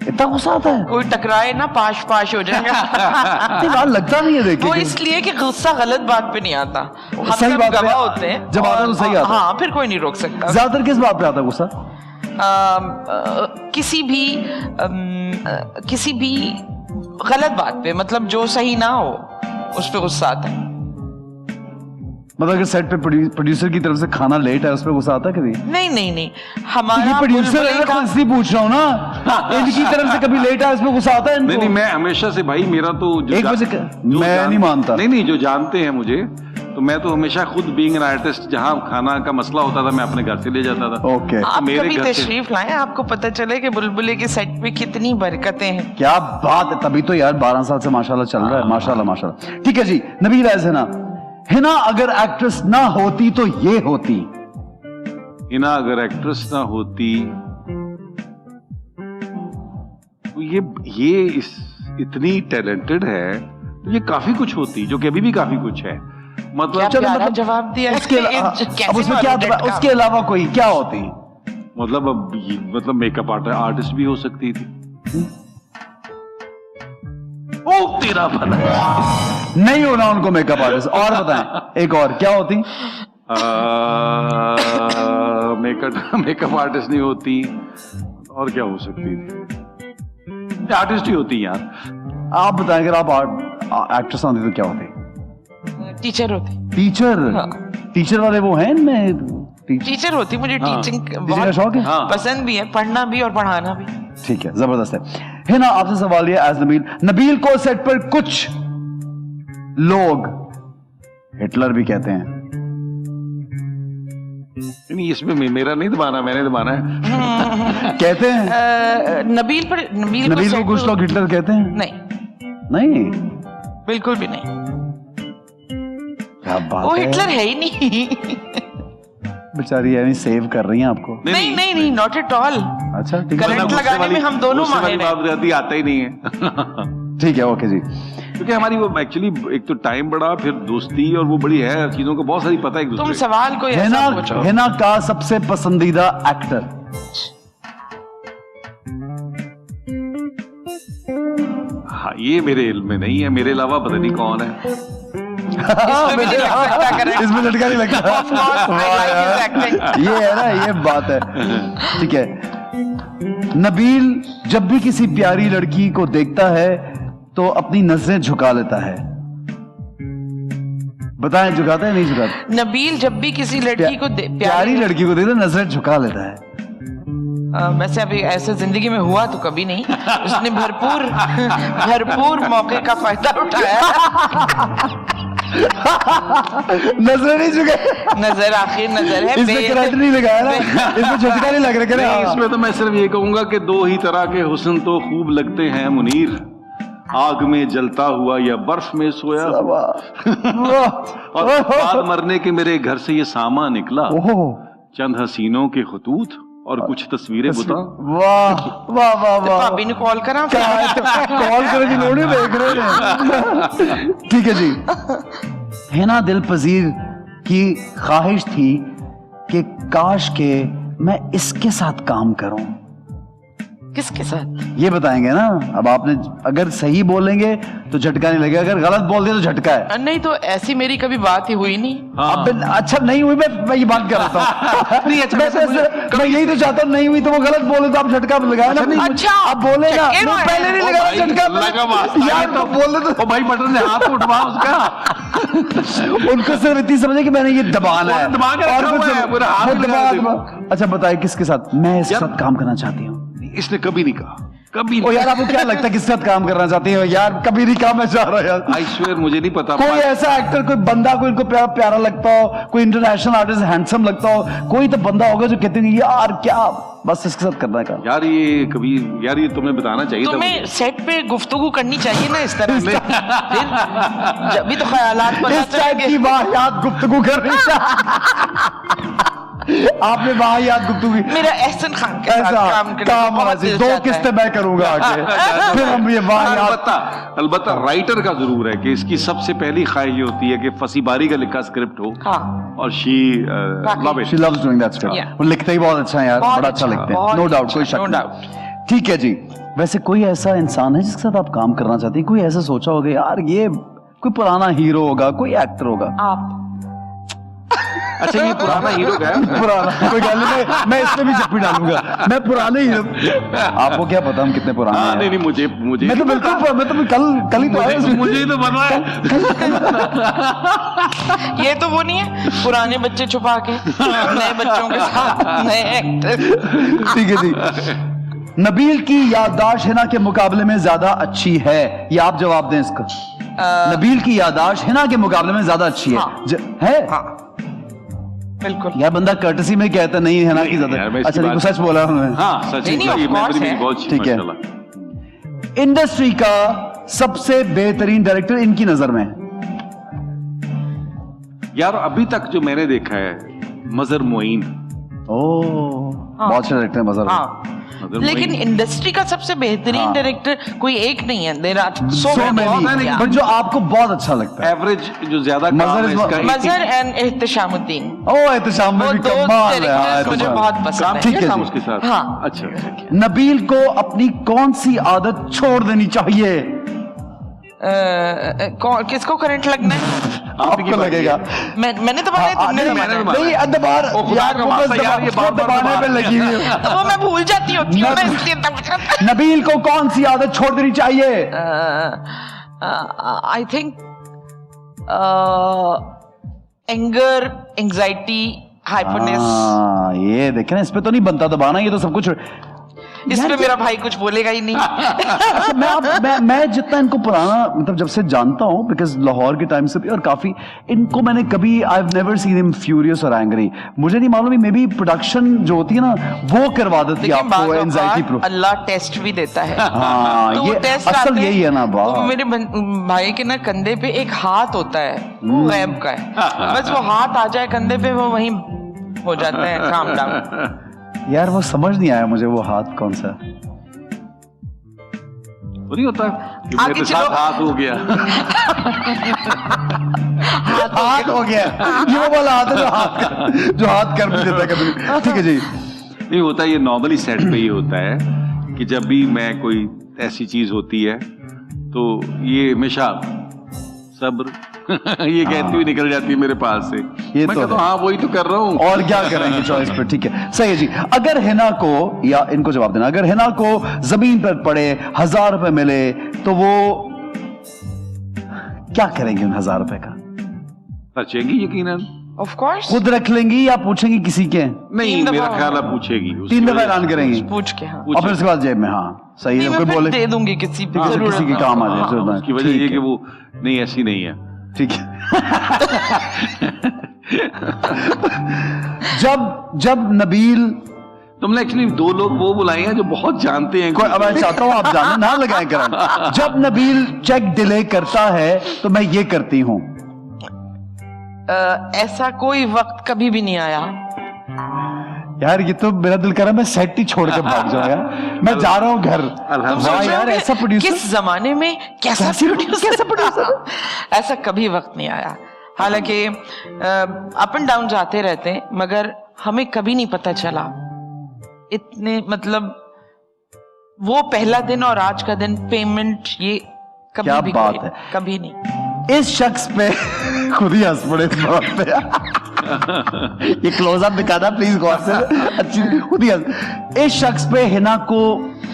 इतना गुस्सा आता है? कोई टकराए ना पाश पाश हो जाएगा। इतनी बार लगता नहीं है देखे वो इसलिए कि गुस्सा गलत बात पे नहीं आता, हम सही सब बात पे गवाह होते हैं। जब आता है तो सही आता है। हाँ, फिर कोई नहीं रोक सकता। ज्यादातर किस बात पे आता है गुस्सा? किसी भी गलत बात पे, मतलब जो सही ना हो उस पे गुस्सा आता है। मतलब अगर सेट पे प्रोड्यूसर की तरफ से खाना लेट है उस पर गुस्सा आता है कभी? नहीं, हमारा ये प्रोड्यूसर है बुलबुल ना, तो इसलिए पूछ रहा हूँ ना। इनकी तरफ से कभी लेट है, इसमें गुस्सा आता है इनको? नहीं, मैं हमेशा से भाई, मेरा तो जो 1 बजे जो मैं नहीं मानता। नहीं, जो जानते हैं मुझे, तो मैं तो हमेशा खुद बीइंग एन आर्टिस्ट, जहाँ खाना का मसला होता था मैं अपने घर से ले जाता था। ओके, आप मेरे कभी घर से- तशरीफ लाएं, आपको पता चले कि बुलबुले के सेट पे कितनी बरकतें हैं। क्या बात है। तभी तो यार 12 साल से माशाल्लाह चल रहा है। माशाल्लाह माशाल्लाह। ठीक है जी, नबील एज हिना। हिना अगर एक्ट्रेस ना होती तो ये होती? हिना अगर एक्ट्रेस ना होती तो ये इतनी टैलेंटेड है, ये काफी कुछ होती, जो कि अभी भी काफी कुछ है। मतलब क्या चलो, प्यारा मतलब जवाब दिया है। उसके कैसे अब उसमें क्या, मालूम उसके अलावा कोई क्या होती? मतलब मतलब मेकअप आर्टिस्ट भी हो सकती थी। ओ तेरा भला। नहीं होना उनको मेकअप आर्टिस्ट। और बताएं एक और क्या होती? मेकअप आर्टिस्ट नहीं होती, और क्या हो सकती थी? आर्टिस्ट ही होती यार। आप बताएं, अगर आप एक्ट्रेस होती तो क्या होती? टीचर होती। टीचर? हाँ। टीचर वाले वो हैं इनमें? टीचर होती। मुझे हाँ। टीचिंग का बहुत शौक है? हाँ। पसंद भी है, पढ़ना भी और पढ़ाना भी। ठीक है, जबरदस्त है ना। आपसे सवाल ये एज नबील। नबील को सेट पर कुछ लोग हिटलर भी कहते हैं। नहीं, इसमें मेरा नहीं दबाना, मैंने दबाना है। कहते हैं नबील नबील को set कुछ पे- लोग हिटलर कहते हैं? नहीं, नहीं, बिल्कुल भी नहीं। क्या बात वो है। हिटलर है ही नहीं। बेचारी यानी सेव कर रही हैं आपको। नहीं, नॉट एट ऑल। अच्छा ठीक है, करंट लगाने में हम दोनों माहिर हैं। बात रहती आता ही नहीं है। ठीक है, ओके जी। क्योंकि हमारी वो एक्चुअली एक तो टाइम बड़ा, फिर दोस्ती, और वो बड़ी है चीजों को बहुत सारी पता है एक दूसरे तुम को। सवाल कोई ऐसा पूछो। हिना का सबसे पसंदीदा एक्टर? हाँ, ये मेरे इल्म में नहीं है, मेरे अलावा पता नहीं कौन है। इसमें भी नहीं लग सकता correct। इसमें झटका नहीं लगता। Of course, I like his acting। ये है ना, ये बात है। ठीक है, नबील जब भी किसी प्यारी लड़की को देखता है तो अपनी नजरें झुका लेता है। बताएं, झुकाता है नहीं झुकाता? नबील जब भी किसी लड़की को प्यारी लड़की को देखता है नजरें झुका लेता है। वैसे अभी ऐसे जिंदगी में हुआ तो कभी नहीं। उसने भरपूर मौके का फायदा उठाया। नजर नहीं झुके, नजर आखिर नजर है। इसमें करंट नहीं लगाया ना, इसमें झटका नहीं लग रहा। नहीं, इसमें तो मैं सिर्फ ये कहूंगा कि दो ही तरह के हुस्न तो खूब लगते हैं मुनीर, आग में जलता हुआ या बर्फ में सोया हुआ। और बाद मरने के मेरे घर से ये सामा निकला, चंद हसीनों के खतूत और कुछ तस्वीरें बुता। वाह वाह वाह वाह। भाभी ने कॉल करा, कॉल करने की लोड़ नहीं, देख रहे हैं। ठीक है जी। हिना दिल पजीर की ख्वाहिश थी कि काश के मैं इसके साथ काम करूं। किसके साथ? ये बताएंगे ना। अब आपने अगर सही बोलेंगे तो झटका नहीं लगेगा, अगर गलत बोल दिया तो झटका है। नहीं तो ऐसी मेरी कभी बात ही हुई नहीं। अब अच्छा नहीं हुई, मैं ये बात कर रहा हूँ। नहीं अच्छा, मैं यही तो चाहता हूँ, नहीं हुई तो वो गलत बोले तो आप झटका लगाया ना। अच्छा, आप बोलेगा पहले नहीं लगाया झटका यार, तो बोल रहे तो भाई बटन से हाथ उठवा उसका। उनको सिर्फ इतनी समझे कि मैंने ये दबाना है दबा के रखा हुआ है, पूरा हाथ दबा। अच्छा बताइए किसके साथ? मैं इसके साथ काम करना चाहती हूँ। इसने कभी नहीं कहा, कभी ओ यार, आपको क्या लगता है किसके साथ काम करना चाहती हो यार? कभी नहीं कहा, मैं चाह रहा यार। आई स्वेयर मुझे नहीं पता। कोई ऐसा एक्टर, कोई बंदा, कोई इनको प्यारा लगता हो, कोई इंटरनेशनल आर्टिस्ट हैंडसम लगता हो, कोई तो बंदा होगा जो कहते हैं यार क्या बस इसके साथ करना है काम। यार ये कभी, यार ये तुम्हें बताना चाहिए था। तुम्हें सेट पे गुफ्तगू करनी चाहिए ना इस तरह से। फिर जब भी तो ख्यालात पता इस टाइप की वाहियात गुफ्तगू कर रही है। आपने वाहियात गुफ्तगू की। मेरा एहसन खान के साथ काम होना चाहिए। दो किस्तें मैं करूंगा आगे, फिर हम ये वाहियात। अलबत्ता राइटर का जरूर है कि इसकी सबसे पहली ख्वाहिश ये होती है कि फसी बारी का लिखा स्क्रिप्ट हो। हाँ। और she loves doing that script. वो लिखते ही बहुत अच्छा है यार, बड़ा अच्छा लिखते हैं, नो डाउट, कोई शक नहीं। ठीक है जी। वैसे कोई ऐसा इंसान है जिसके साथ आप काम करना चाहते हैं? कोई ऐसा सोचा होगा यार ये कोई पुराना हीरो होगा, कोई एक्टर होगा? आप? अच्छा, ये पुराना हीरो का है? पुराना कोई गल नहीं, मैं इसमें भी चप्पी डालूंगा। मैं पुराने हीरो। आपको क्या पता हम कितने पुराने हैं? नहीं, मुझे मैं तो बिल्कुल, मैं तो कल ही तो आया। मुझे ही तो बना है। ये तो वो नहीं है पुराने बच्चे छुपा के नए बच्चों के साथ नए एक्टर। ठीक है जी। नबील की याददाश्त हिना के मुकाबले में ज्यादा अच्छी है, ये आप जवाब दें इसका। नबील की याददाश्त हिना के मुकाबले में ज्यादा अच्छी है। हाँ। है? हाँ, बिल्कुल। यार बंदा कर्टसी में कहता नहीं हिना की ज्यादा। अच्छा नहीं, सच बोला उन्होंने। हाँ सच नहीं, of course है। बहुत ठीक है। इंडस्ट्री का सबसे बेहतरीन डायरेक्टर इनकी नजर में? यार अभी तक जो मैंने देखा है मजर मोइन। बहुत अच्छा डायरेक्टर है मजर। हाँ, लेकिन इंडस्ट्री का सबसे बेहतरीन डायरेक्टर कोई एक नहीं है। There are so many, but जो आपको बहुत अच्छा लगता है। एवरेज जो ज्यादा मजर एंड एहतशामुद्दीन। एहतशाम में भी कमाल है, मुझे बहुत पसंद है। ठीक है उसके साथ। हाँ। अच्छा। नबील को अपनी कौन सी आदत छोड़ देनी चाहिए? किसको करंट लगना है? आपको लगेगा। मैंने तो बताया, तुमने तो बताया। नहीं दबार यार, ये दबाने पे लगी हुई है। वो मैं भूल जाती होती हूँ ना, इसलिए तब। नबील को कौन सी आदत छोड़ देनी चाहिए? I think anger, anxiety, hyperness. ये देखे ना, इस पे तो नहीं बनता दबाना, ये तो सब कुछ। इस पे मेरा भाई कुछ बोलेगा ही नहीं। अच्छा, मैं जितना इनको पुराना मतलब जब से जानता हूँ, बिकॉज लाहौर के टाइम से भी, और काफी इनको मैंने कभी I have never seen him furious और एंग्री। मुझे नहीं मालूम, मे बी प्रोडक्शन जो होती है ना वो करवा देती है आपको एंजाइटी प्रूफ। अल्लाह टेस्ट भी देता है। हाँ, तो ये असल यही है ना। तो मेरे भाई के ना कंधे पे एक हाथ होता है, वो गैब का है। बस वो हाथ आ जाए कंधे पे, वो वहीं हो जाता है काम डाउन। यार वो समझ नहीं आया मुझे, वो हाथ कौन सा? वो नहीं होता कि आगे मेरे चलो। साथ हाथ हो गया। हाथ हो गया, ये वो वाला हाथ है जो हाथ कर भी देता है कभी। ठीक है जी। नहीं होता, ये नॉर्मली सेट पे ही होता है कि जब भी मैं कोई ऐसी चीज होती है तो ये हमेशा सब्र ये कहती हुई निकल जाती है मेरे पास से। ये मैं तो कहता हूँ है। हाँ वही तो कर रहा हूँ। और क्या करेंगे चॉइस पे, ठीक है, सही है जी। अगर हिना को, या इनको जवाब देना, अगर हिना को जमीन पर पड़े 1000 रुपए मिले तो वो क्या करेंगे उन 1000 रुपए का? बचेंगी यकीनन। ऑफ कोर्स, खुद रख लेंगी या पूछेंगी किसी के? नहीं, 3 मेरा दफा ख्याल है पूछेगी। उसकी 3 दफा वजह ऐलान से- करेंगी पूछ के। हाँ, और फिर उसके बाद जेब में। हाँ सही नहीं, है, मैं कोई फिर बोले दे दूंगी किसी ठीक है, जरूरत किसी के में। काम आ जाए, हाँ, जरूरत में। उसकी वजह ठीक ये है, कि वो नहीं ऐसी नहीं है। ठीक है। जब नबील तुमने एक्चुअली 2 लोग वो बुलाए हैं जो बहुत जानते हैं। कोई, अब मैं चाहता हूं आप जाने ना लगाएं करंट। जब नबील चेक डिले करता है तो मैं ये करती हूं। ऐसा कोई वक्त कभी भी नहीं आया। यार ये तो मेरा दिल कर रहा है मैं सेट ही छोड़ के भाग जाऊंगा, मैं जा रहा हूं घर। अल्हम्दुलिल्लाह। वाह यार, ऐसा प्रोड्यूसर, किस जमाने में कैसा प्रोड्यूसर ऐसा कभी वक्त नहीं आया। हालांकि अप एंड डाउन जाते रहते हैं, मगर हमें कभी नहीं पता चला इतने, मतलब वो पहला दिन और आज का दिन पेमेंट, ये कभी क्या भी बात कोई- है। कभी नहीं। इस शख्स पे खुद ही हंस पड़े इस बात पे। ये क्लोजअप दिखाना प्लीज गौर से, अच्छी खुद ही हंस। इस शख्स पे हिना को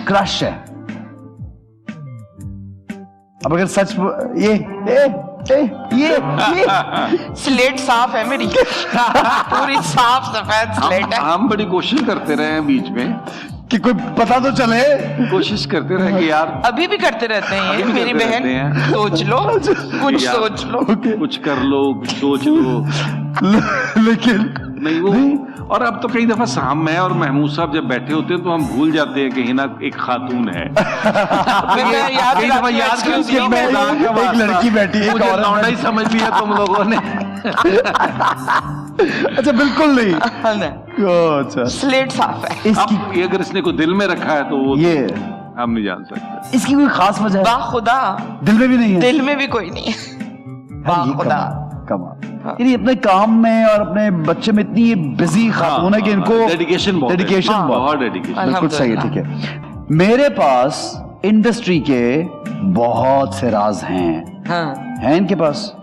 क्रश है। अब अगर सच ये स्लेट साफ है मेरी पूरी साफ सफेद स्लेट है। हम बड़ी कोशिश करते रहे हैं बीच में, कि कोई पता तो चले। कोशिश करते रहे कि यार अभी भी करते रहते हैं अभी ये भी मेरी करते बहन। रहते हैं। सोच लो, कुछ यार, सोच लो। कुछ कर लो, कुछ सोच लो। लेकिन नहीं वो और अब तो कई दफा मैं और महमूद साहब जब बैठे होते हैं तो हम भूल जाते हैं कि हिना एक खातून है। मैं याद कई दफा दिलाती हूँ, याद excuse करती me, हूँ, मैं खुदा का एक वास्ता। लड़की बैठी है, एक मुझे औरत लौंडा ही बैठी। समझ लिया तुम लोगों ने। अच्छा बिल्कुल नहीं। अच्छा स्लेट साफ है। इसकी अब ये अगर इसने कोई दिल में रखा है तो वो ये हम नहीं जान सकते। इसकी कोई खास वजह है? वाह खुदा, दिल में भी नहीं है? दिल में भी कोई नहीं है। यार, वाह ये खुदा। कमाल। यानी अपने काम में और अपने बच्चे में इतनी ये बिजी खातून है कि इनको डेडिकेशन बहुत है। डेडिकेशन हाँ, बहुत बहुत डेडिकेशन। बिल्कुल सही है, ठीक है। मेरे पास इंडस्ट्री के बहुत से राज हैं। हाँ, हैं इनके पास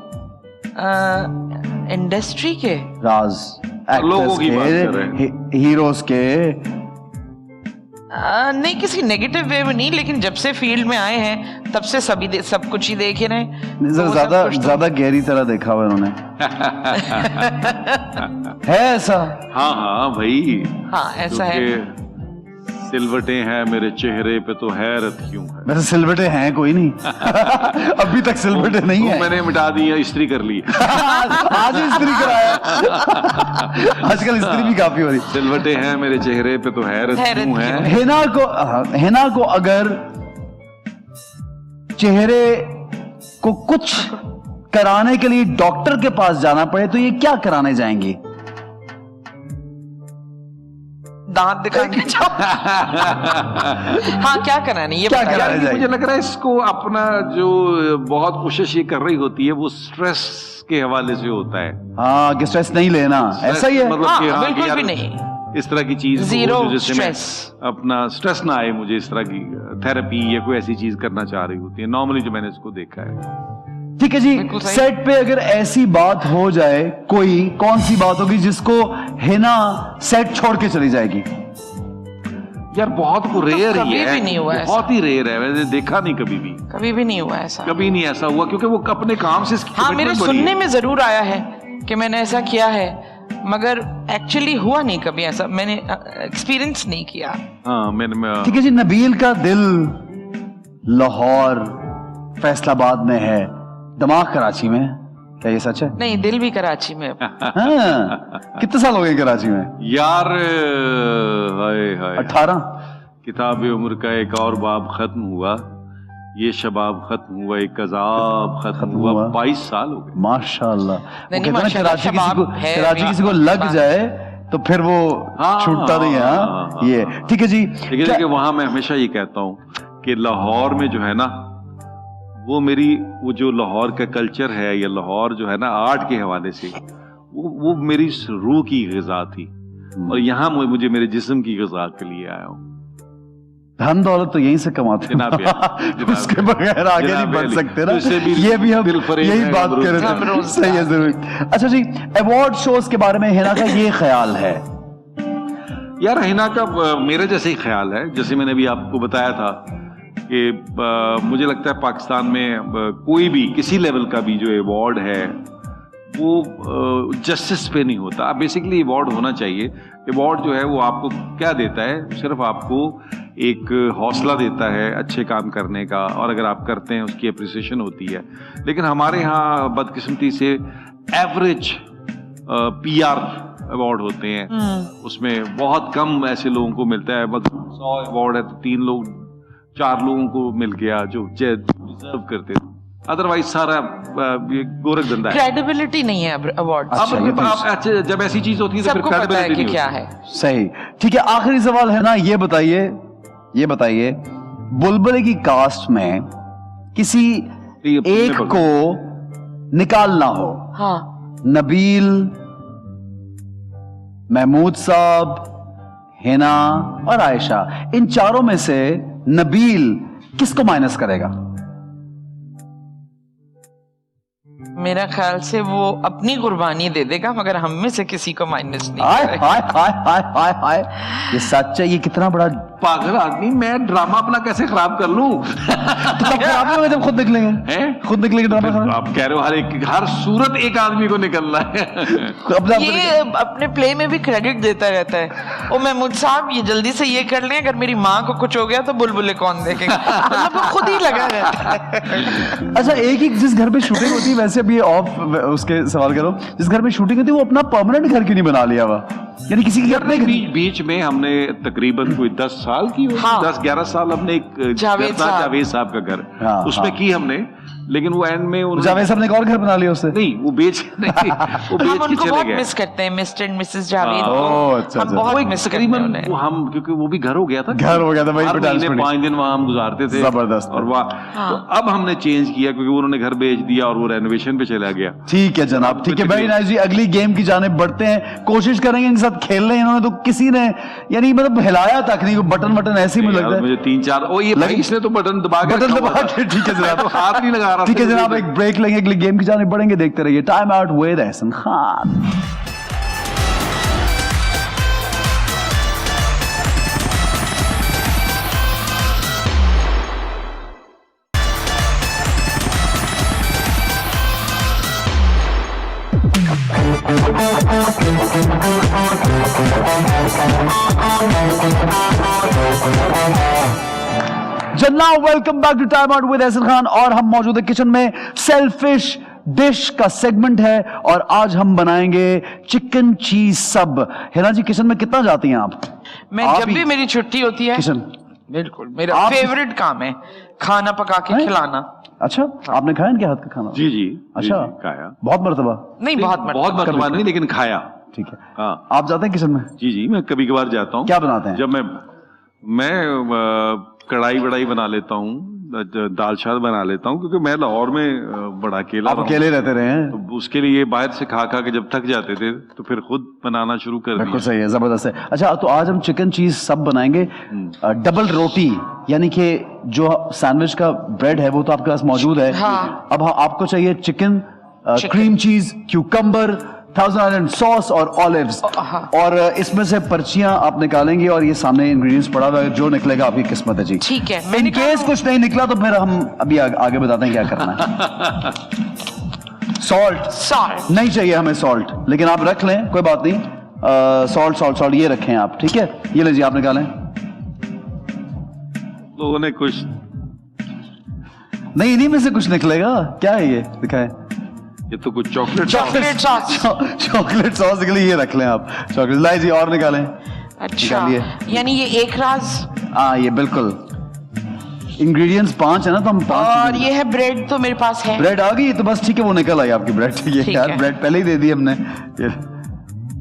इंडस्ट्री के राज, लोगों एक्टर्स की बात कर रहे के, हीरोज के? नहीं किसी नेगेटिव वे में नहीं, लेकिन जब से फील्ड में आए हैं तब से सब कुछ ही देख ही रहे हैं। तो वो सब ज्यादा कुछ तो- ज्यादा गहरी तरह देखा हुआ इन्होंने। है ऐसा? हाँ हाँ भाई, हाँ ऐसा है। क्योंकि सिलवटें हैं मेरे चेहरे पे तो हैरत क्यों है। वैसे सिलवटे हैं कोई नहीं। अभी तक सिलवटे नहीं वो है। मैंने मिटा दी है, इस्त्री कर ली। आज ही इस्त्री कराया। आजकल इस्त्री भी काफी हो रही। सिलवटें हैं मेरे चेहरे पे तो हैरत हैरत क्यों है। क्यों हिना को अगर चेहरे को कुछ कराने के लिए डॉक्टर के पास जाना पड़े तो ये क्या कराने जाएंगी? दांत दिखाने जाओ। हाँ क्या कराने, ये क्या बताइए। कराने यार, जाएगी? मुझे लग रहा है इसको अपना जो बहुत कोशिश ये कर रही होती है वो स्ट्रेस के हवाले से होता है। हाँ कि स्ट्रेस नहीं लेना, ऐसा ही है। मतलब हाँ, कि हाँ, कि बिल्कुल यार भी नहीं। इस तरह की चीज को Zero जो जैसे मैं stress। अपना स्ट्रेस ना आए, मुझे इस तरह की थेरेपी या कोई ऐसी चीज करना चाह रही होती है नॉर्मली, जो मैंने इसको देखा है। ठीक है जी, बिल्कुल सही। सेट पे अगर ऐसी बात हो जाए, कोई कौन सी बात होगी जिसको हिना सेट छोड़ के चली जाएगी? यार बहुत को रेयर ही कभी है, भी नहीं हुआ ऐसा। बहुत ही रेयर है, मैंने देखा नहीं कभी भी। कभी भी नहीं हुआ ऐसा। कभी नहीं ऐसा हुआ क्योंकि वो अपने काम से इसकी हाँ मेरे commitment बड़ी सुनने है। में जरूर आया है कि मैंने ऐसा किया है, मगर एक्चुअली हुआ नहीं कभी ऐसा, मैंने एक्सपीरियंस नहीं किया। हाँ मैंने ठीक है जी, नबील का दिल लाहौर फैसलाबाद में है, दिमाग कराची में, क्या ये सच है? नहीं, दिल भी कराची में। हाँ, कितने साल हो गए कराची में? यार हाय हाय 18। किताब उम्र का एक और बाब खत्म हुआ, ये शबाब खत्म हुआ, एक अजाब खत्म हुआ। 22 साल हो गए। माशाल्लाह। वो नहीं, कहते हैं ना, माशाल्लाह, कराची शबाब है कराची अभी। किसी को लग जाए तो फिर वो हाँ, छूटता नहीं है। हाँ, हाँ, ये हाँ। ठीक है जी। लेकिन क्या- देखिए वहां मैं हमेशा ये कहता हूँ कि लाहौर में जो है ना, वो जो लाहौर का कल्चर है या लाहौर जो है ना आर्ट के हवाले से, वो मेरी रूह की ग़िज़ा थी, और यहाँ मुझे मेरे जिस्म की ग़िज़ा के लिए आया हूँ। धन दौलत तो यहीं से कमाते हैं, उसके बगैर आगे नहीं बढ़ सकते ना। ये भी हम यही बात कर रहे थे। सही है, जरूर। अच्छा जी, अवार्ड शोज के बारे में हिना का ये ख्याल है? यार हिना का मेरे जैसे ही ख्याल है, जैसे मैंने अभी आपको बताया था कि मुझे लगता है पाकिस्तान में कोई भी किसी लेवल का भी जो अवार्ड है वो जस्टिस पे नहीं होता। बेसिकली अवार्ड होना चाहिए। अवार्ड जो है वो आपको क्या देता है? सिर्फ आपको एक हौसला देता है अच्छे काम करने का, और अगर आप करते हैं उसकी अप्रिसिएशन होती है। लेकिन हमारे यहाँ बदकिस्मती से एवरेज PR अवार्ड होते हैं, उसमें बहुत कम ऐसे लोगों को मिलता है। बस 100 अवार्ड है तो 3 लोग 4 लोगों को मिल गया जो डिजर्व करते थे, अदरवाइज सारा गोरख धंधा है। क्रेडिबिलिटी नहीं है अवार्ड। अब जब ऐसी चीज होती है तो फिर क्रेडिबिलिटी क्या है। सही, ठीक है। आखिरी सवाल है ना, ये बताइए बुलबुल की कास्ट में किसी एक को निकालना हो, हाँ, नबील, महमूद साहब, हिना और आयशा, इन चारों में से नबील किसको माइनस करेगा? मेरा ख्याल से वो अपनी कुर्बानी दे देगा, मगर हम में से किसी को माइनस नहीं करेगा। हाय हाय हाय हाय हाय, ये सच है। ये कितना बड़ा पागल आदमी, मैं ड्रामा अपना कैसे खराब कर लूं? तो तब खराब होगा जब खुद निकलेंगे, खुद निकलेंगे ड्रामा खराब। आप कह रहे हो हर सूरत एक आदमी को निकलना है। ये अपने प्ले में भी क्रेडिट देता रहता है। ओ महमूद साहब, ये जल्दी से ये कर लें, अगर मेरी माँ को कुछ हो गया तो बुलबुले कौन देखेगा? मतलब वो खुद ही लगा रहता है। अच्छा, एक जिस घर में शूटिंग होती है, वैसे अभी ऑफ उसके सवाल करो, जिस घर में शूटिंग होती है वो अपना परमानेंट घर क्यों नहीं बना लिया हुआ? यानी किसी के अपने बीच में हमने तकरीबन कोई 10 साल की, 10-11 साल हमने एक जावेद साहब का घर उसमें की हमने, लेकिन वो एंड में जावेद साहब ने एक और घर बना लिया उससे। नहीं, वो बेच के चले गए। बहुत मिस करते हैं मिस्टर एंड मिसेस जावेद को। अच्छा, हम बहुत मिस करते हैं हम, क्योंकि वो भी घर हो गया था, वही 5 दिन वहां हम गुजारते थे, जबरदस्त। और तो अब हमने चेंज किया क्योंकि उन्होंने घर बेच दिया और वो रेनोवेशन पे चला गया। ठीक है जनाब, ठीक है। वेरी नाइस जी, अगली गेम की जानिब बढ़ते हैं, कोशिश करेंगे इनके साथ खेलने। इन्होंने तो किसी ने यानी मतलब हिलाया तक नहीं, बटन ऐसे ही मुझे लगता है। मुझे 3-4 इसने तो बटन दबा के, ठीक है जनाब, हाथ नहीं लगा रहा। ठीक है जनाब, एक ब्रेक लेंगे, अगली गेम की जानिब बढ़ेंगे। देखते रहिए time out with Ehsan Khan. जनाब, welcome back to time out with Ehsan Khan. और हम मौजूद है किचन में। सेल्फिश डिश का सेगमेंट है और आज हम बनाएंगे चिकन चीज सब। हिना जी, किचन में कितना जाती हैं आप? मैं जब भी मेरी छुट्टी होती है किचन, बिल्कुल मेरा फेवरेट काम है खाना पका के खिलाना। अच्छा, आपने खाया इनके हाथ का खाना? जी जी। अच्छा, खाया। बहुत मर्तबा? नहीं, बहुत मर्तबा नहीं, लेकिन खाया। ठीक है। हाँ, आप जाते हैं किचन में? जी, मैं कभी कभार जाता हूँ। क्या बनाते हैं? जब मैं कढ़ाई वढ़ाई बना लेता हूँ, दाल चावल बना लेता हूँ, क्योंकि मैं लाहौर में बड़ा अकेला, आप अकेले रहते रहे हैं, तो उसके लिए बाहर से खा के जब थक जाते थे तो फिर खुद बनाना शुरू कर दिया। बिल्कुल सही है, जबरदस्त है। अच्छा, तो आज हम चिकन चीज सब बनाएंगे। डबल रोटी, यानी कि जो सैंडविच का ब्रेड है वो तो आपके पास मौजूद है। हाँ। अब आपको चाहिए chicken, cream cheese, cucumber, thousand island sauce और ऑलिव्स। और इसमें से पर्चियां आप निकालेंगे और ये सामने इंग्रेडिएंट्स पड़ा हुआ है, जो निकलेगा आपकी किस्मत है जी। ठीक है। इन केस कुछ नहीं निकला तो फिर हम अभी आगे बताते हैं क्या करना है। सॉल्ट नहीं चाहिए हमें सॉल्ट, लेकिन आप रख लें, कोई बात नहीं। सॉल्ट ये रखें आप, ठीक है? ये लीजिए, आप निकालें। लोगों ने कुछ नहीं, इन्हीं में से कुछ निकलेगा। क्या है ये, दिखाएं। ये तो कुछ चॉकलेट सॉस निकली, ये रख लें आप। चॉकलेट लाई जी, और निकालें। अच्छा, यानी ये एक राज। हाँ, ये बिल्कुल इंग्रेडिएंट्स 5 है ना, तो हम 5। और ये है ब्रेड, तो मेरे पास है ब्रेड आ गई, तो बस ठीक है, वो निकल आई आपकी ब्रेड। ठीक है यार, ब्रेड पहले ही दे दी हमने।